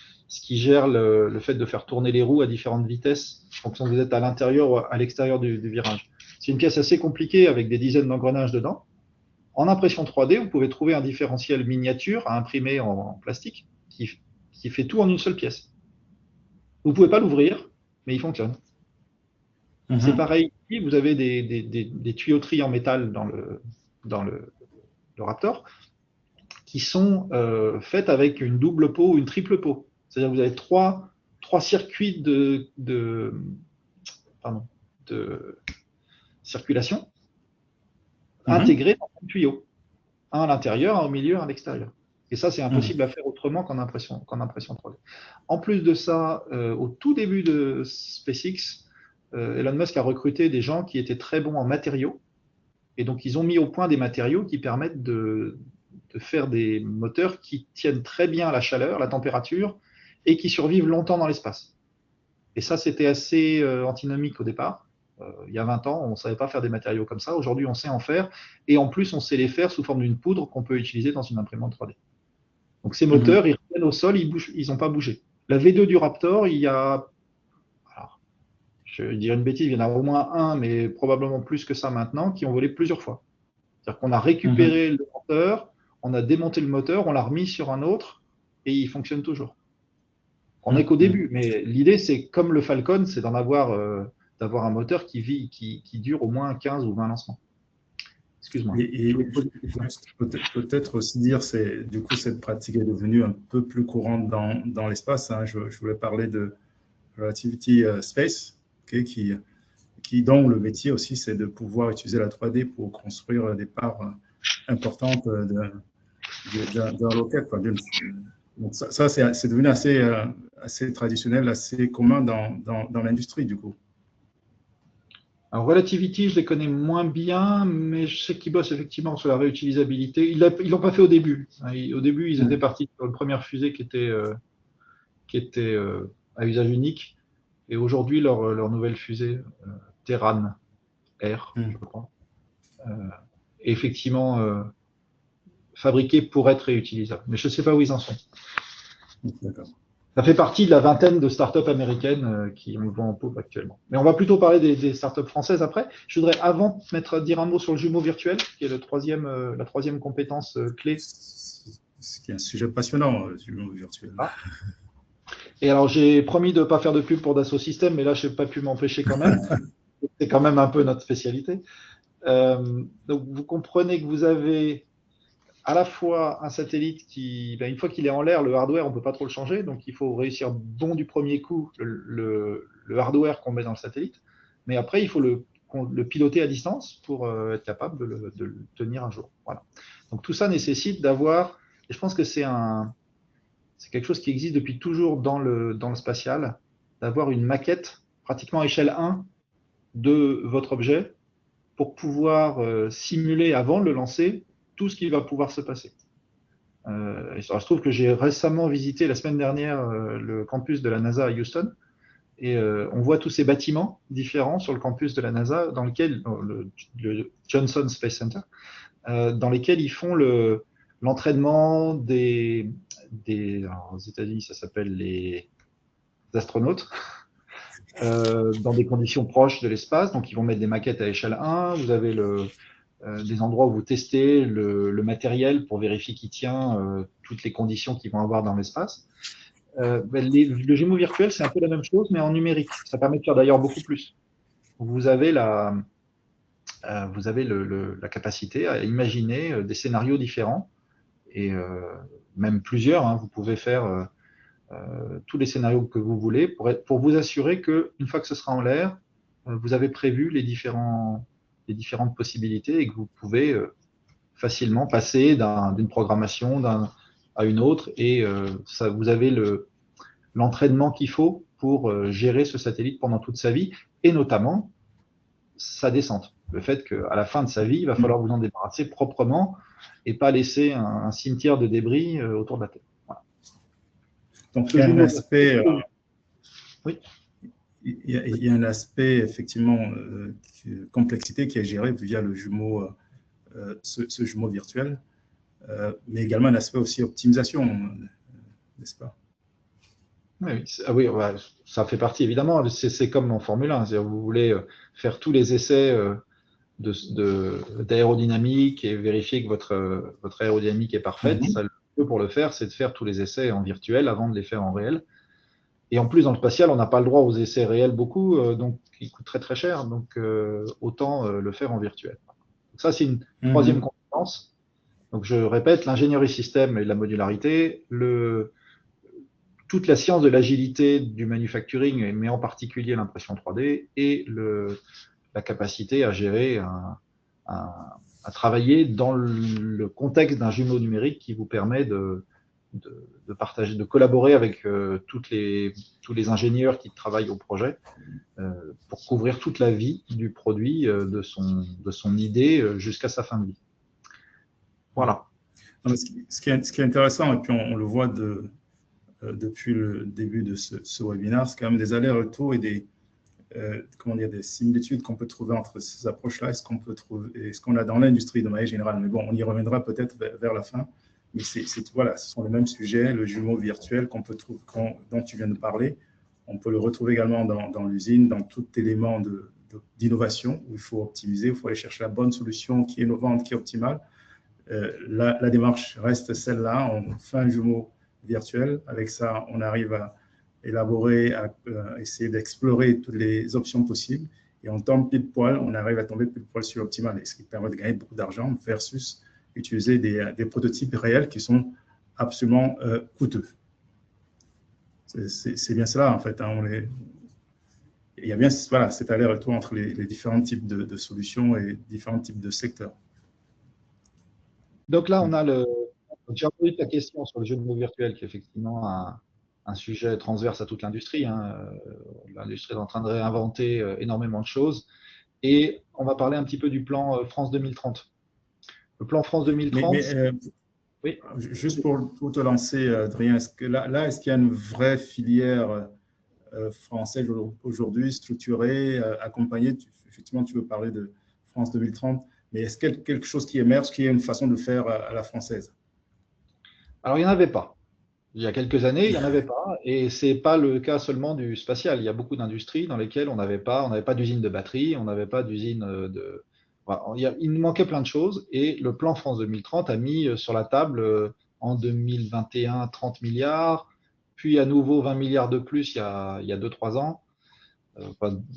gère le fait de faire tourner les roues à différentes vitesses, en fonction de vous êtes à l'intérieur ou à l'extérieur du virage. C'est une pièce assez compliquée avec des dizaines d'engrenages dedans. En impression 3D, vous pouvez trouver un différentiel miniature à imprimer en plastique qui fait tout en une seule pièce. Vous ne pouvez pas l'ouvrir, mais il fonctionne. C'est pareil ici, vous avez des tuyauteries en métal dans le Raptor qui sont faites avec une double peau ou une triple peau. C'est-à-dire que vous avez trois circuits de circulation intégrés dans un tuyau. Un à l'intérieur, un au milieu, un à l'extérieur. Et ça, c'est impossible à faire autrement qu'en impression 3D. En plus de ça, au tout début de SpaceX, Elon Musk a recruté des gens qui étaient très bons en matériaux. Et donc, ils ont mis au point des matériaux qui permettent de faire des moteurs qui tiennent très bien à la chaleur, la température, et qui survivent longtemps dans l'espace. Et ça, c'était assez antinomique au départ. Il y a 20 ans, on ne savait pas faire des matériaux comme ça. Aujourd'hui, on sait en faire. Et en plus, on sait les faire sous forme d'une poudre qu'on peut utiliser dans une imprimante 3D. Donc, ces moteurs, ils reviennent au sol, ils n'ont pas bougé. La V2 du Raptor, il y a, alors, je dirais une bêtise, il y en a au moins un, mais probablement plus que ça maintenant, qui ont volé plusieurs fois. C'est-à-dire qu'on a récupéré le moteur, on a démonté le moteur, on l'a remis sur un autre, et il fonctionne toujours. On n'est qu'au début, mais l'idée, c'est comme le Falcon, c'est d'avoir un moteur qui dure au moins 15 ou 20 lancements. Excuse-moi. Et peut-être aussi dire, du coup, cette pratique est devenue un peu plus courante dans l'espace. Hein. Je voulais parler de Relativity Space, dont le métier aussi, c'est de pouvoir utiliser la 3D pour construire des parts importantes d'un rocket. Donc ça c'est devenu assez traditionnel, assez commun dans l'industrie, du coup. Alors, Relativity, je les connais moins bien, mais je sais qu'ils bossent effectivement sur la réutilisabilité. Ils l'ont pas fait au début. Au début, ils étaient partis sur une première fusée qui était à usage unique. Et aujourd'hui, leur nouvelle fusée, Terran R, je crois, est effectivement fabriquée pour être réutilisable. Mais je ne sais pas où ils en sont. D'accord. Ça fait partie de la vingtaine de startups américaines qui ont le vent en poupe actuellement. Mais on va plutôt parler des startups françaises après. Je voudrais avant dire un mot sur le jumeau virtuel, qui est la troisième compétence clé. Ce qui est un sujet passionnant, le jumeau virtuel. Ah. Et alors, j'ai promis de ne pas faire de pub pour Dassault Systèmes, mais là, je n'ai pas pu m'empêcher quand même. C'est quand même un peu notre spécialité. Donc, vous comprenez que vous avez à la fois un satellite qui, une fois qu'il est en l'air, le hardware, on ne peut pas trop le changer, donc il faut réussir bon du premier coup le hardware qu'on met dans le satellite, mais après, il faut le piloter à distance pour être capable de le tenir un jour. Voilà. Donc tout ça nécessite d'avoir, et je pense que c'est quelque chose qui existe depuis toujours dans le spatial, d'avoir une maquette pratiquement à échelle 1 de votre objet pour pouvoir simuler avant de le lancer tout ce qui va pouvoir se passer. Il se trouve que j'ai récemment visité la semaine dernière le campus de la NASA à Houston et on voit tous ces bâtiments différents sur le campus de la NASA dans lequel le Johnson Space Center dans lesquels ils font l'entraînement alors, aux États-Unis ça s'appelle les astronautes dans des conditions proches de l'espace, donc ils vont mettre des maquettes à échelle 1, vous avez des endroits où vous testez le matériel pour vérifier qu'il tient toutes les conditions qu'ils vont avoir dans l'espace. Le jumeau virtuel, c'est un peu la même chose, mais en numérique. Ça permet de faire d'ailleurs beaucoup plus. Vous avez la capacité à imaginer des scénarios différents, et même plusieurs. Hein. Vous pouvez faire tous les scénarios que vous voulez pour vous assurer qu'une fois que ce sera en l'air, vous avez prévu les différentes possibilités et que vous pouvez facilement passer d'une programmation à une autre et vous avez l'entraînement qu'il faut pour gérer ce satellite pendant toute sa vie et notamment sa descente. Le fait qu'à la fin de sa vie, il va falloir vous en débarrasser proprement et pas laisser un cimetière de débris autour de la Terre. Voilà. Donc, il y a un aspect... Oui. Il y a un aspect, effectivement, complexité qui est géré via le jumeau, ce jumeau virtuel, mais également un aspect aussi optimisation, n'est-ce pas? Oui, ça fait partie, évidemment. C'est comme en Formule 1. Vous voulez faire tous les essais d'aérodynamique et vérifier que votre aérodynamique est parfaite. Mhm. Ça, le mieux pour le faire, c'est de faire tous les essais en virtuel avant de les faire en réel. Et en plus, dans le spatial, on n'a pas le droit aux essais réels beaucoup, donc ils coûtent très très cher. Donc autant le faire en virtuel. Donc, ça, c'est une troisième Mhm. compétence. Donc je répète, l'ingénierie système et la modularité, toute la science de l'agilité du manufacturing, mais en particulier l'impression 3D, et la capacité à gérer, à travailler dans le contexte d'un jumeau numérique qui vous permet de partager, de collaborer avec tous les ingénieurs qui travaillent au projet pour couvrir toute la vie du produit, de son idée jusqu'à sa fin de vie. Voilà. Non, mais ce qui est intéressant, et puis on le voit depuis le début de ce webinaire, c'est quand même des allers-retours et comment dire, des similitudes qu'on peut trouver entre ces approches-là et ce qu'on peut trouver, et ce qu'on a dans l'industrie de manière générale. Mais bon, on y reviendra peut-être vers la fin. Mais voilà, ce sont les mêmes sujets, le jumeau virtuel qu'on peut trouver, dont tu viens de parler. On peut le retrouver également dans l'usine, dans tout élément d'innovation où il faut optimiser, il faut aller chercher la bonne solution qui est innovante, qui est optimale. La démarche reste celle-là. On fait un jumeau virtuel. Avec ça, on arrive à élaborer, à essayer d'explorer toutes les options possibles. Et on tombe pile poil, on arrive à tomber pile poil sur l'optimal, ce qui permet de gagner beaucoup d'argent versus utiliser des prototypes réels qui sont absolument coûteux. C'est bien cela, en fait. Hein, il y a bien voilà, cet aller-retour entre les différents types de solutions et différents types de secteurs. Donc là, j'ai entendu ta question sur le jeu de mots virtuel, qui est effectivement un sujet transverse à toute l'industrie. Hein. L'industrie est en train de réinventer énormément de choses. Et on va parler un petit peu du plan France 2030. Le plan France 2030. Oui. Juste pour te lancer, Adrien, est-ce qu'il y a une vraie filière française aujourd'hui structurée, accompagnée? Effectivement, tu veux parler de France 2030, mais est-ce qu'il y a quelque chose qui émerge, qui est une façon de faire à la française? Alors, il n'y en avait pas. Il y a quelques années, il n'y en avait pas. Et ce n'est pas le cas seulement du spatial. Il y a beaucoup d'industries dans lesquelles on n'avait pas d'usine de batterie, on n'avait pas d'usine de. Voilà, il nous manquait plein de choses. Et le plan France 2030 a mis sur la table en 2021 30 milliards, puis à nouveau 20 milliards de plus il y a 2-3 ans,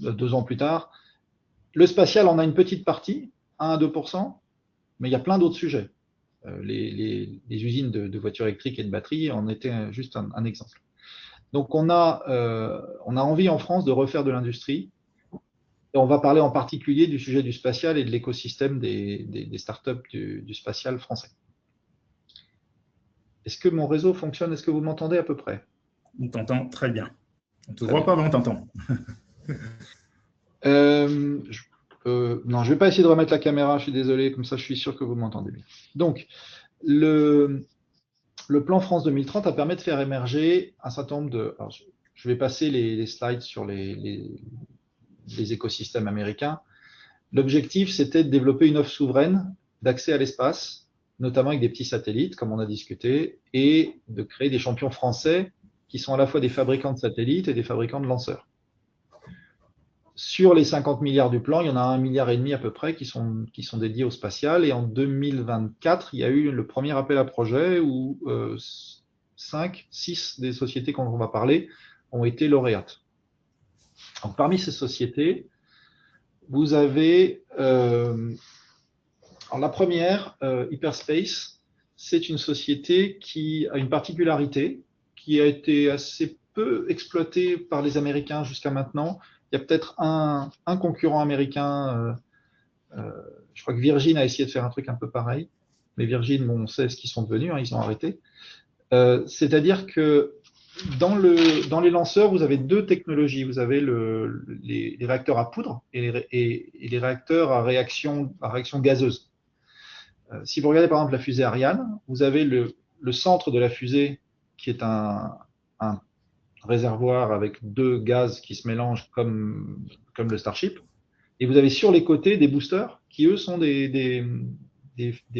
2 ans plus tard. Le spatial en a une petite partie, 1 à 2%, mais il y a plein d'autres sujets. Les usines de voitures électriques et de batteries en étaient juste un exemple. Donc on a envie en France de refaire de l'industrie. Et on va parler en particulier du sujet du spatial et de l'écosystème des startups du spatial français. Est-ce que mon réseau fonctionne? Est-ce que vous m'entendez à peu près? On t'entend très bien. On ne te voit pas, mais on t'entend. Non, je ne vais pas essayer de remettre la caméra, je suis désolé, comme ça je suis sûr que vous m'entendez bien. Donc, le plan France 2030 a permis de faire émerger un certain nombre de. Alors, je vais passer les slides sur les écosystèmes américains. L'objectif, c'était de développer une offre souveraine d'accès à l'espace, notamment avec des petits satellites, comme on a discuté, et de créer des champions français qui sont à la fois des fabricants de satellites et des fabricants de lanceurs. Sur les 50 milliards du plan, il y en a 1,5 milliard à peu près qui sont dédiés au spatial. Et en 2024, il y a eu le premier appel à projet où 6 des sociétés dont on va parler ont été lauréates. Donc, parmi ces sociétés, vous avez alors la première, Hyperspace, c'est une société qui a une particularité, qui a été assez peu exploitée par les Américains jusqu'à maintenant. Il y a peut-être un concurrent américain, je crois que Virgin a essayé de faire un truc un peu pareil, mais Virgin, bon, on sait ce qu'ils sont devenus, hein, ils ont arrêté. C'est-à-dire que dans les lanceurs, vous avez 2 technologies. Vous avez les réacteurs à poudre et les réacteurs à réaction gazeuse. Si vous regardez par exemple la fusée Ariane, vous avez le centre de la fusée qui est un réservoir avec 2 gaz qui se mélangent comme le Starship. Et vous avez sur les côtés des boosters qui, eux, sont des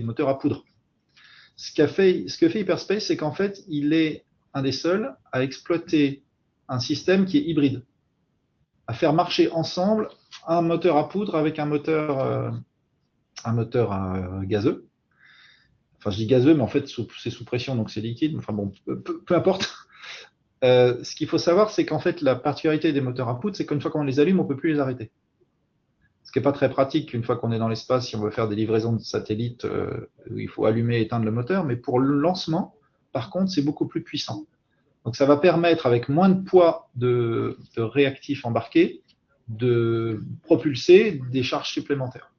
moteurs à poudre. Ce que fait Hyperspace, c'est qu'en fait, il est un des seuls à exploiter un système qui est hybride, à faire marcher ensemble un moteur à poudre avec un moteur un moteur gazeux. Enfin, je dis gazeux, mais en fait, c'est sous pression, donc c'est liquide. Enfin bon, peu importe. Ce qu'il faut savoir, c'est qu'en fait, la particularité des moteurs à poudre, c'est qu'une fois qu'on les allume, on ne peut plus les arrêter. Ce qui n'est pas très pratique une fois qu'on est dans l'espace, si on veut faire des livraisons de satellites, où il faut allumer et éteindre le moteur. Mais pour le lancement, par contre, c'est beaucoup plus puissant. Donc ça va permettre, avec moins de poids de réactifs embarqués, de propulser des charges supplémentaires.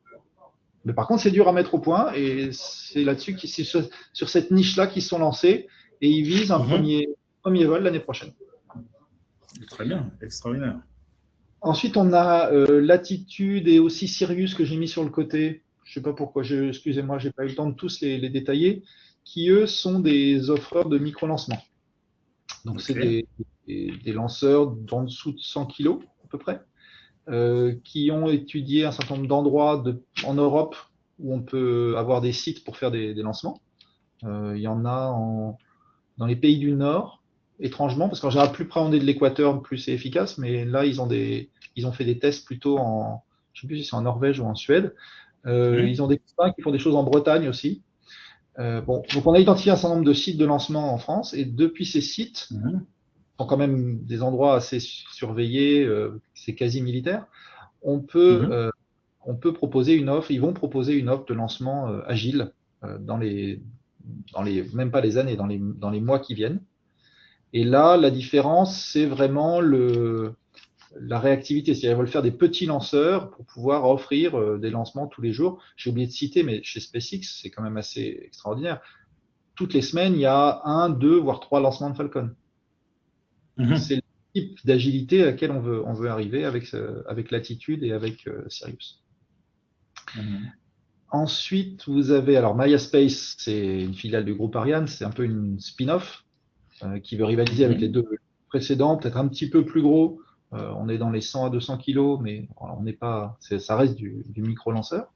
Mais par contre, c'est dur à mettre au point, et c'est là-dessus, c'est sur cette niche-là qu'ils sont lancés, et ils visent un premier vol l'année prochaine. Très bien, extraordinaire. Ensuite, on a Latitude et aussi Sirius que j'ai mis sur le côté. Je ne sais pas pourquoi, excusez-moi, je n'ai pas eu le temps de tous les détailler, qui eux sont des offreurs de micro-lancement. Donc, c'est des lanceurs d'en dessous de 100 kg à peu près, qui ont étudié un certain nombre d'endroits en Europe où on peut avoir des sites pour faire des lancements. Il y en a dans les pays du Nord, étrangement, parce qu'en général, plus près on est de l'équateur, plus c'est efficace, mais là, ils ont fait des tests plutôt je ne sais plus si c'est en Norvège ou en Suède. Ils ont des copains qui font des choses en Bretagne aussi. Donc on a identifié un certain nombre de sites de lancement en France, et depuis ces sites, sont quand même des endroits assez surveillés, c'est quasi militaire, on peut proposer une offre, ils vont proposer une offre de lancement agile dans les même pas les années, dans les mois qui viennent. Et là, la différence, c'est vraiment la réactivité. C'est-à-dire qu'ils veulent faire des petits lanceurs pour pouvoir offrir des lancements tous les jours. J'ai oublié de citer, mais chez SpaceX, c'est quand même assez extraordinaire. Toutes les semaines, il y a 1, 2, voire 3 lancements de Falcon. C'est le type d'agilité à laquelle on veut arriver avec Latitude et avec Sirius. Ensuite, vous avez alors Maya Space, c'est une filiale du groupe Ariane, c'est un peu une spin-off qui veut rivaliser avec les deux précédents, peut-être un petit peu plus gros. On est dans les 100 à 200 kilos, mais on n'est pas, ça reste du micro-lanceur.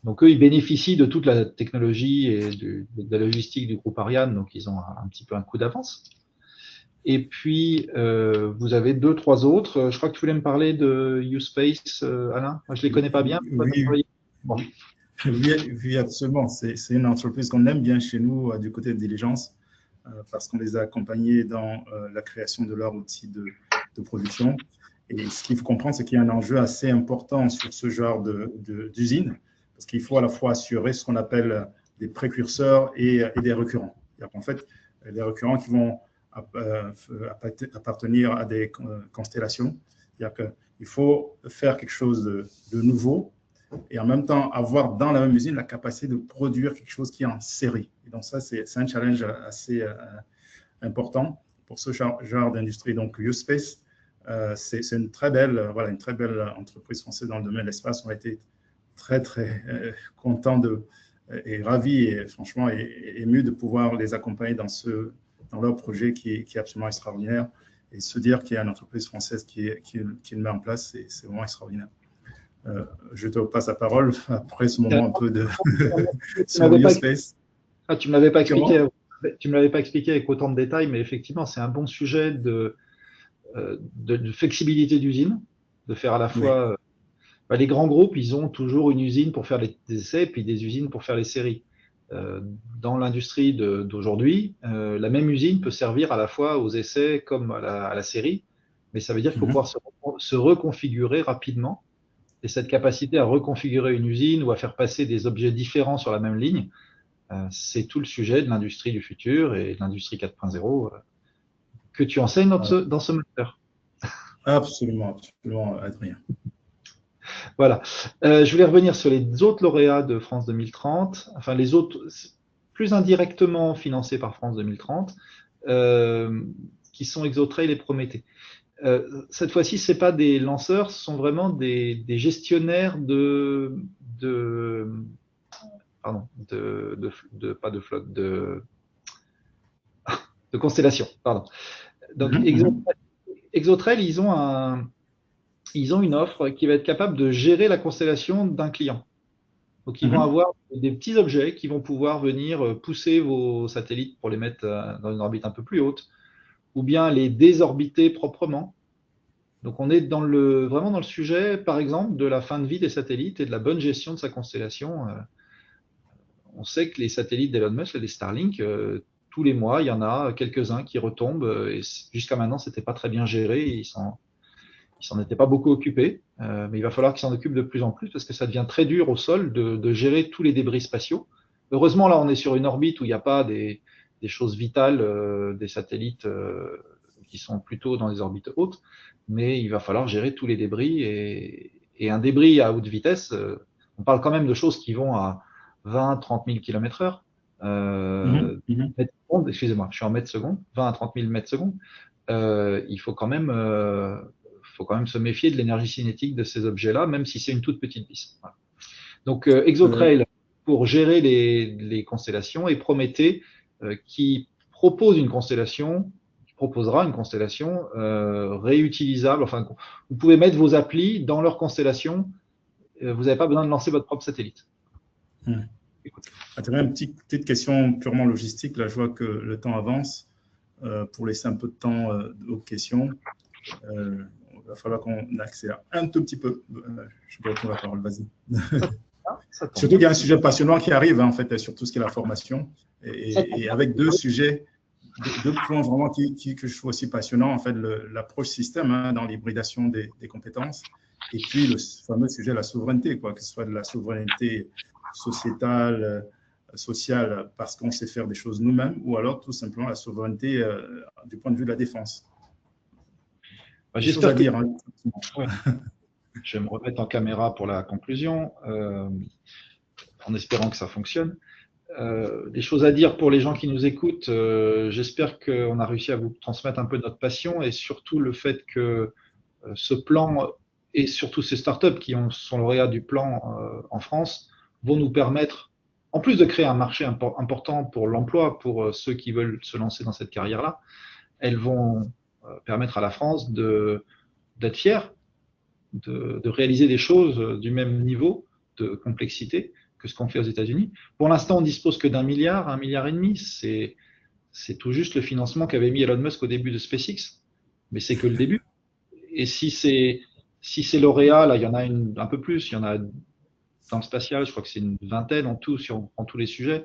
Donc eux, ils bénéficient de toute la technologie et de la logistique du groupe Ariane, donc ils ont un petit peu un coup d'avance. Et puis, vous avez 2, 3 autres. Je crois que tu voulais me parler de U-Space, Alain. Moi, je ne les connais pas bien. Oui, absolument. C'est une entreprise qu'on aime bien chez nous du côté de Diligence parce qu'on les a accompagnés dans la création de leur outil de production. Et ce qu'il faut comprendre, c'est qu'il y a un enjeu assez important sur ce genre d'usine parce qu'il faut à la fois assurer ce qu'on appelle des précurseurs et des récurrents. En fait, les récurrents qui vont appartenir à des constellations. C'est-à-dire qu'il faut faire quelque chose de nouveau et en même temps avoir dans la même usine la capacité de produire quelque chose qui est en série. Et donc ça, c'est un challenge assez important pour ce genre d'industrie. Donc U-Space, c'est une très belle entreprise française dans le domaine de l'espace. On a été très, très contents et ravis et franchement émus de pouvoir les accompagner dans leur projet qui est absolument extraordinaire. Et se dire qu'il y a une entreprise française qui le met en place, c'est vraiment extraordinaire. Je te passe la parole après ce moment un peu sur U-Space. Tu ne me l'avais pas expliqué. Tu me l'avais pas expliqué avec autant de détails, mais effectivement, c'est un bon sujet de flexibilité d'usine, de faire à la fois. Les grands groupes, ils ont toujours une usine pour faire des essais, puis des usines pour faire les séries. Dans l'industrie d'aujourd'hui, la même usine peut servir à la fois aux essais comme à la série, mais ça veut dire qu'il faut pouvoir se reconfigurer rapidement. Et cette capacité à reconfigurer une usine ou à faire passer des objets différents sur la même ligne, c'est tout le sujet de l'industrie du futur et de l'industrie 4.0 que tu enseignes dans ce master. Absolument, Adrien. Voilà. Je voulais revenir sur les autres lauréats de France 2030, enfin les autres plus indirectement financés par France 2030, qui sont Exotrail et Prométhée. Cette fois-ci, ce n'est pas des lanceurs, ce sont vraiment des gestionnaires de constellations. Pardon. Donc, Exotrail, ils ont une offre qui va être capable de gérer la constellation d'un client. Donc, ils vont avoir des petits objets qui vont pouvoir venir pousser vos satellites pour les mettre dans une orbite un peu plus haute, ou bien les désorbiter proprement. Donc, on est vraiment dans le sujet, par exemple, de la fin de vie des satellites et de la bonne gestion de sa constellation. On sait que les satellites d'Elon Musk, les Starlink, tous les mois, il y en a quelques-uns qui retombent. Et jusqu'à maintenant, c'était pas très bien géré. Ils s'en étaient pas beaucoup occupés. Mais il va falloir qu'ils s'en occupent de plus en plus parce que ça devient très dur au sol de gérer tous les débris spatiaux. Heureusement, là, on est sur une orbite où il n'y a pas des choses vitales, des satellites qui sont plutôt dans les orbites hautes. Mais il va falloir gérer tous les débris. Et un débris à haute vitesse, on parle quand même de choses qui vont à 20-30 000 km/h. Mètres secondes, excusez-moi, je suis en mètres secondes, 20 à 30 000 mètres secondes. Il faut quand même se méfier de l'énergie cinétique de ces objets-là, même si c'est une toute petite vis. Voilà. Donc, ExoTrail, pour gérer les constellations, et Prométhée, qui proposera une constellation réutilisable. Enfin, vous pouvez mettre vos applis dans leur constellation. Vous n'avez pas besoin de lancer votre propre satellite. Tu avais une petite question purement logistique. Là, je vois que le temps avance. Pour laisser un peu de temps aux questions, il va falloir qu'on accélère un tout petit peu. Je peux retourner la parole, vas-y. Surtout qu'il y a un sujet passionnant qui arrive, en fait, sur tout ce qui est la formation. Et avec deux sujets, deux points vraiment que je trouve aussi passionnants, en fait, l'approche système dans l'hybridation des compétences, et puis le fameux sujet de la souveraineté, que ce soit de la souveraineté sociétale, sociale, parce qu'on sait faire des choses nous-mêmes, ou alors tout simplement la souveraineté du point de vue de la défense. J'espère que... Ouais. Je vais me remettre en caméra pour la conclusion, en espérant que ça fonctionne. Des choses à dire pour les gens qui nous écoutent. J'espère qu'on a réussi à vous transmettre un peu notre passion et surtout le fait que ce plan et surtout ces startups qui sont lauréats du plan en France vont nous permettre, en plus de créer un marché important pour l'emploi, pour ceux qui veulent se lancer dans cette carrière-là, elles vont permettre à la France d'être fière, de réaliser des choses du même niveau de complexité que ce qu'on fait aux États-Unis. Pour l'instant, on dispose que d'1 milliard, 1,5 milliard. C'est tout juste le financement qu'avait mis Elon Musk au début de SpaceX, mais c'est que le début. Et si c'est lauréat, là, il y en a un peu plus. Il y en a dans le spatial, je crois que c'est une vingtaine en tout, si on prend tous les sujets.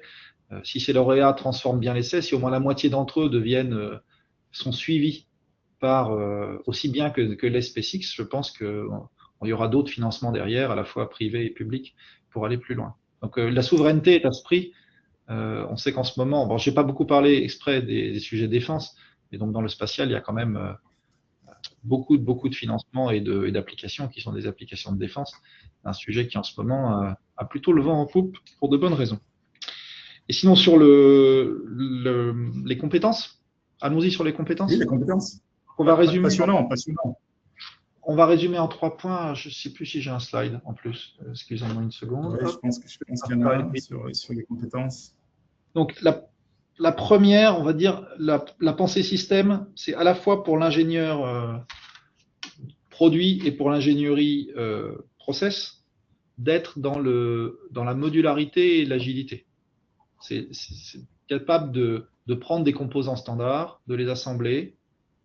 Si ces lauréats transforment bien l'essai, si au moins la moitié d'entre eux sont suivis par aussi bien que les SpaceX, je pense qu'il y aura d'autres financements derrière, à la fois privés et publics, pour aller plus loin. Donc la souveraineté est à ce prix. On sait qu'en ce moment, bon, je n'ai pas beaucoup parlé exprès des sujets de défense, mais donc dans le spatial, il y a quand même beaucoup de financements et d'applications qui sont des applications de défense. Un sujet qui en ce moment a plutôt le vent en poupe pour de bonnes raisons. Et sinon sur les compétences, allons-y sur les compétences. Oui, les compétences. On va résumer. Passionnant. On va résumer en 3 points. Je ne sais plus si j'ai un slide en plus. Excusez-moi une seconde. Oui, je pense qu'il y en a un sur les compétences. Donc, la première, on va dire, la pensée système, c'est à la fois pour l'ingénieur produit et pour l'ingénierie process, d'être dans la modularité et l'agilité. C'est capable de prendre des composants standards, de les assembler,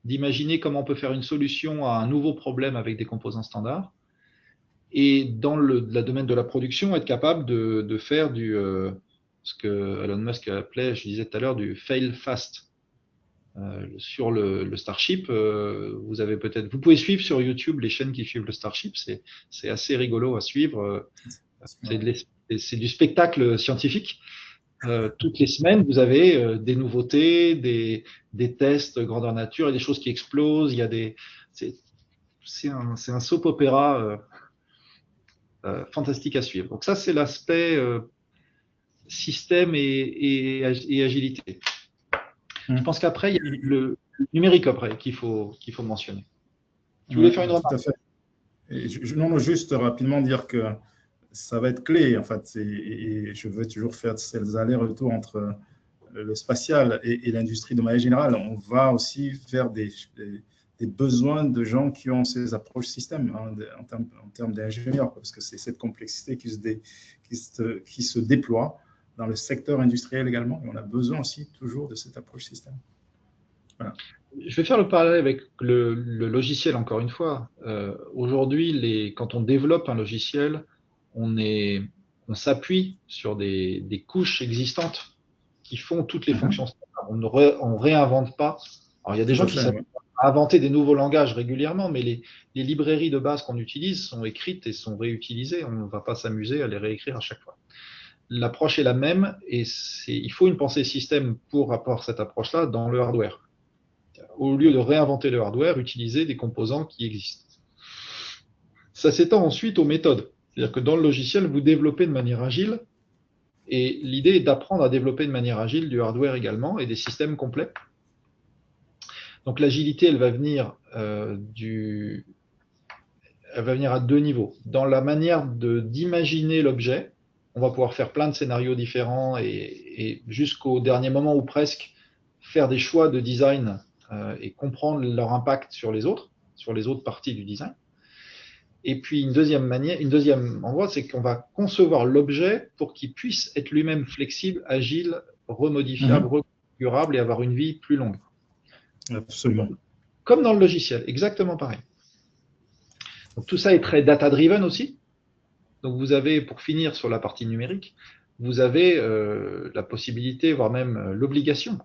d'imaginer comment on peut faire une solution à un nouveau problème avec des composants standards, et dans le domaine de la production, être capable de faire ce que Elon Musk appelait, je disais tout à l'heure, du fail fast. Sur le Starship, vous pouvez suivre sur YouTube les chaînes qui suivent le Starship, c'est assez rigolo à suivre. C'est du spectacle scientifique. Toutes les semaines, vous avez des nouveautés, des tests grandeur nature et des choses qui explosent. C'est un soap opéra fantastique à suivre. Donc ça, c'est l'aspect système et agilité. Je pense qu'après, il y a le numérique qu'il faut mentionner. Tu voulais faire une remarque? Tout à fait. Non, juste rapidement dire que ça va être clé, en fait. Et je veux toujours faire ces allers-retours entre le spatial et l'industrie de manière générale. On va aussi faire des besoins de gens qui ont ces approches système en termes d'ingénieurs, parce que c'est cette complexité qui se déploie dans le secteur industriel également. Et on a besoin aussi toujours de cette approche système. Voilà. Je vais faire le parallèle avec le logiciel, encore une fois. Aujourd'hui, quand on développe un logiciel, on s'appuie sur des couches existantes qui font toutes les fonctions standards. On réinvente pas. Alors, il y a des Tout gens à qui fait, savent ouais. inventer des nouveaux langages régulièrement, mais les librairies de base qu'on utilise sont écrites et sont réutilisées. On ne va pas s'amuser à les réécrire à chaque fois. L'approche est la même et il faut une pensée système pour avoir cette approche-là dans le hardware. Au lieu de réinventer le hardware, utiliser des composants qui existent. Ça s'étend ensuite aux méthodes. C'est-à-dire que dans le logiciel, vous développez de manière agile et l'idée est d'apprendre à développer de manière agile du hardware également et des systèmes complets. Donc l'agilité, elle va venir à deux niveaux. Dans la manière d'imaginer l'objet, on va pouvoir faire plein de scénarios différents et jusqu'au dernier moment ou presque faire des choix de design et comprendre leur impact sur les autres parties du design. Et puis une deuxième endroit, c'est qu'on va concevoir l'objet pour qu'il puisse être lui-même flexible, agile, remodifiable, reconfigurable et avoir une vie plus longue. Absolument. Comme dans le logiciel, exactement pareil. Donc, tout ça est très data-driven aussi. Donc vous avez, pour finir sur la partie numérique, vous avez la possibilité, voire même l'obligation,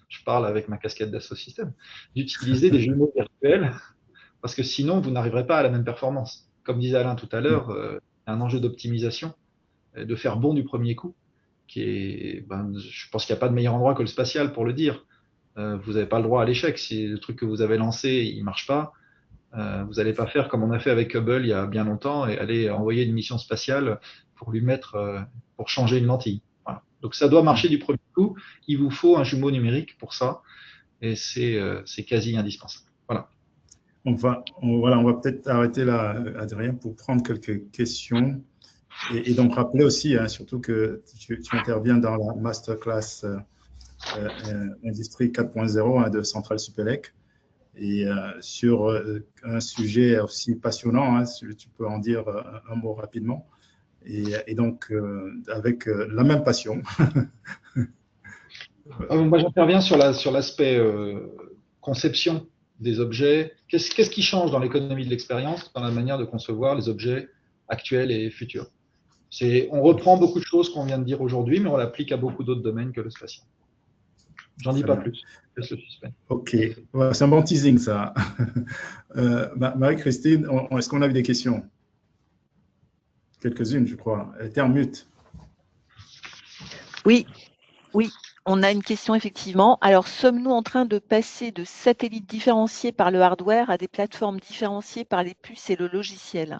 je parle avec ma casquette d'Assosystème, d'utiliser des jumeaux virtuels parce que sinon vous n'arriverez pas à la même performance. Comme disait Alain tout à l'heure, il y a un enjeu d'optimisation, de faire bon du premier coup, je pense qu'il n'y a pas de meilleur endroit que le spatial pour le dire. Vous n'avez pas le droit à l'échec. Si le truc que vous avez lancé, il ne marche pas, vous n'allez pas faire comme on a fait avec Hubble il y a bien longtemps et aller envoyer une mission spatiale pour pour changer une lentille. Voilà. Donc ça doit marcher du premier coup. Il vous faut un jumeau numérique pour ça et c'est quasi indispensable. Voilà. On va peut-être arrêter là, Adrien, pour prendre quelques questions et donc rappeler aussi, surtout que tu interviens dans la masterclass Industrie 4.0 de Centrale Supélec et sur un sujet aussi passionnant, si tu peux en dire un mot rapidement, et donc avec la même passion. Moi, j'interviens sur l'aspect conception des objets. Qu'est-ce qui change dans l'économie de l'expérience, dans la manière de concevoir les objets actuels et futurs? On reprend beaucoup de choses qu'on vient de dire aujourd'hui, mais on l'applique à beaucoup d'autres domaines que le spatial. J'en dis pas plus. Laisse le suspens. Ok, ouais, c'est un bon teasing ça. Marie-Christine, est-ce qu'on a eu des questions? Quelques-unes, je crois. Elle était en mute. Oui, on a une question effectivement. Alors, sommes-nous en train de passer de satellites différenciés par le hardware à des plateformes différenciées par les puces et le logiciel?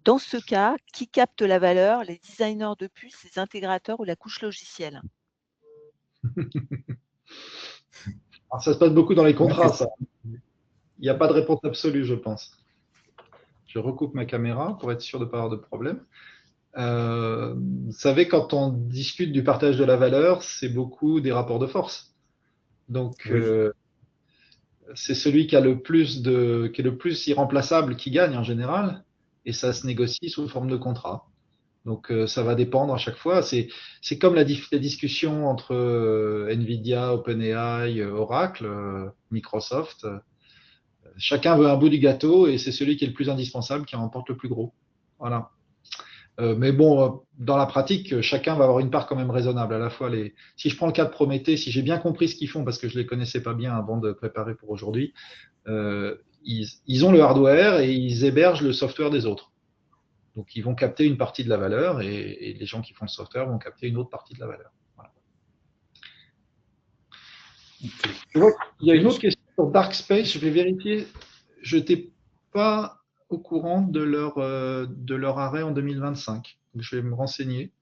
Dans ce cas, qui capte la valeur, les designers de puces, les intégrateurs ou la couche logicielle? Alors, ça se passe beaucoup dans les contrats, ça. Il n'y a pas de réponse absolue, je pense. Je recoupe ma caméra pour être sûr de ne pas avoir de problème. Vous savez, quand on discute du partage de la valeur, c'est beaucoup des rapports de force. Donc, c'est celui qui est le plus irremplaçable qui gagne en général, et ça se négocie sous forme de contrat. Donc, ça va dépendre à chaque fois. C'est comme la discussion entre Nvidia, OpenAI, Oracle, Microsoft. Chacun veut un bout du gâteau et c'est celui qui est le plus indispensable qui remporte le plus gros. Voilà. Mais bon, dans la pratique, chacun va avoir une part quand même raisonnable. À la fois, si je prends le cas de Prométhée, si j'ai bien compris ce qu'ils font, parce que je ne les connaissais pas bien avant de préparer pour aujourd'hui, ils ont le hardware et ils hébergent le software des autres. Donc, ils vont capter une partie de la valeur et les gens qui font le software vont capter une autre partie de la valeur. Voilà. Okay. Je vois qu'il y a une autre question sur Dark Space. Je vais vérifier. Je n'étais pas au courant de leur arrêt en 2025. Donc, je vais me renseigner.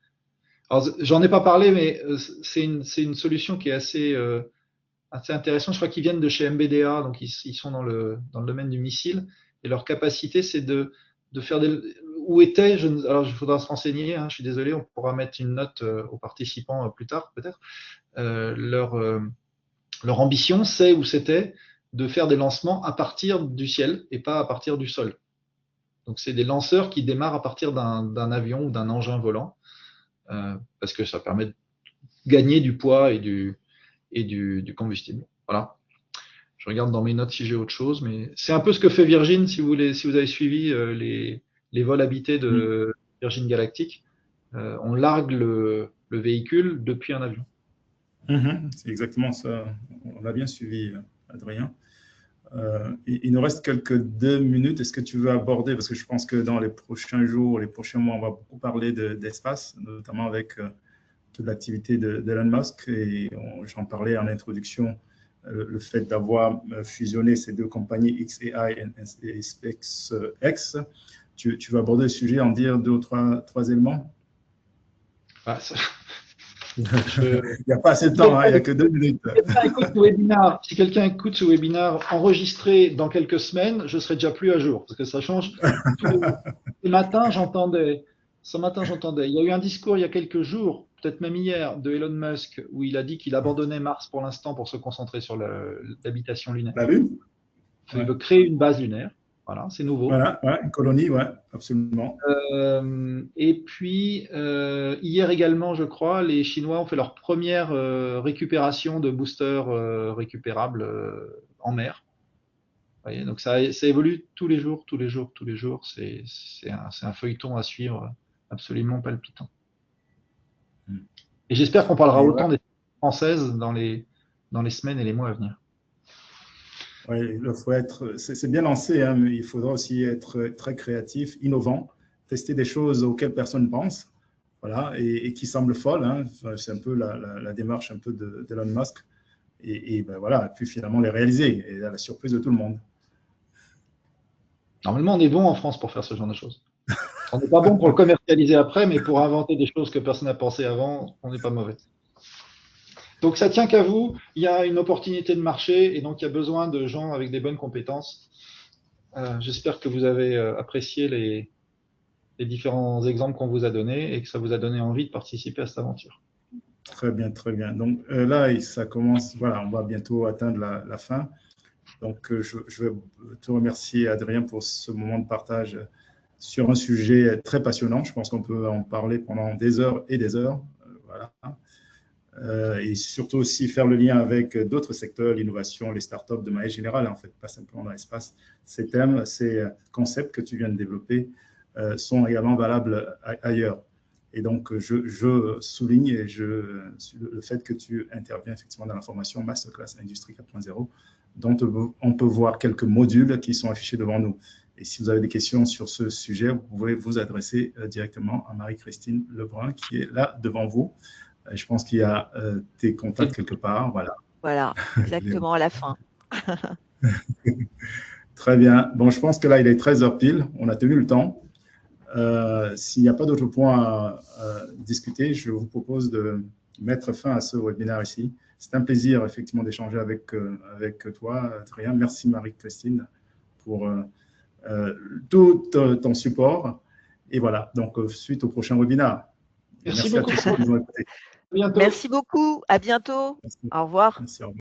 Alors, j'en ai pas parlé, mais c'est une solution qui est assez intéressante. Je crois qu'ils viennent de chez MBDA, donc ils sont dans le domaine du missile. Et leur capacité, c'est de faire où était, alors il faudra se renseigner, je suis désolé, on pourra mettre une note aux participants plus tard peut-être. Leur ambition, c'est ou c'était de faire des lancements à partir du ciel et pas à partir du sol. Donc c'est des lanceurs qui démarrent à partir d'un avion ou d'un engin volant, parce que ça permet de gagner du poids et du combustible. Voilà. Je regarde dans mes notes si j'ai autre chose, mais c'est un peu ce que fait Virgin, si vous avez suivi les vols habités de Virgin Galactic. On largue le véhicule depuis un avion. C'est exactement ça. On a bien suivi, Adrien. Il nous reste quelques 2 minutes. Est-ce que tu veux aborder, parce que je pense que dans les prochains jours, les prochains mois, on va beaucoup parler d'espace, notamment avec toute l'activité d'Elon Musk. Et j'en parlais en introduction, le fait d'avoir fusionné ces deux compagnies, xAI et SpaceX. Tu veux aborder le sujet, en dire 2 ou 3 éléments? Ah, Il n'y a pas assez de temps, hein, il n'y a que 2 minutes. Si quelqu'un écoute ce webinaire enregistré dans quelques semaines, je serai déjà plus à jour, parce que ça change. Ce matin, j'entendais, il y a eu un discours il y a quelques jours, peut-être même hier, de Elon Musk, où il a dit qu'il abandonnait Mars pour l'instant pour se concentrer sur l'habitation lunaire. La Lune? Il veut créer une base lunaire. Voilà, c'est nouveau. Voilà, ouais, une colonie, ouais, absolument. Et puis, hier également, je crois, les Chinois ont fait leur première récupération de boosters récupérables en mer. Vous voyez, donc ça évolue tous les jours, tous les jours, tous les jours. C'est un feuilleton à suivre absolument palpitant. Et j'espère qu'on parlera autant des françaises dans les semaines et les mois à venir. Oui, c'est bien lancé, hein, mais il faudra aussi être très créatif, innovant, tester des choses auxquelles personne ne pense, voilà, et qui semblent folles. Hein. C'est un peu la démarche un peu d'Elon Musk. Et ben voilà, puis finalement les réaliser, et à la surprise de tout le monde. Normalement, on est bon en France pour faire ce genre de choses. On n'est pas bon pour le commercialiser après, mais pour inventer des choses que personne n'a pensé avant, on n'est pas mauvais. Donc ça tient qu'à vous, il y a une opportunité de marché et donc il y a besoin de gens avec des bonnes compétences. J'espère que vous avez apprécié les différents exemples qu'on vous a donnés et que ça vous a donné envie de participer à cette aventure. Très bien, très bien. Donc là, ça commence, voilà, on va bientôt atteindre la fin. Donc je vais te remercier, Adrien, pour ce moment de partage sur un sujet très passionnant. Je pense qu'on peut en parler pendant des heures et des heures. Voilà. Et surtout aussi faire le lien avec d'autres secteurs, l'innovation, les startups de manière générale, en fait, pas simplement dans l'espace. Ces thèmes, ces concepts que tu viens de développer sont également valables ailleurs. Et donc, je souligne le fait que tu interviens effectivement dans la formation Masterclass Industrie 4.0, dont on peut voir quelques modules qui sont affichés devant nous. Et si vous avez des questions sur ce sujet, vous pouvez vous adresser directement à Marie-Christine Lebrun, qui est là devant vous. Je pense qu'il y a tes contacts quelque part. Voilà. Voilà, exactement à la fin. Très bien. Bon, je pense que là, il est 13h pile. On a tenu le temps. S'il n'y a pas d'autres points à discuter, je vous propose de mettre fin à ce webinaire ici. C'est un plaisir, effectivement, d'échanger avec toi, Adrien. Merci, Marie-Christine, pour tout ton support. Et voilà, donc suite au prochain webinaire. Merci beaucoup. Merci beaucoup. À bientôt. Merci. Au revoir. Merci, au revoir.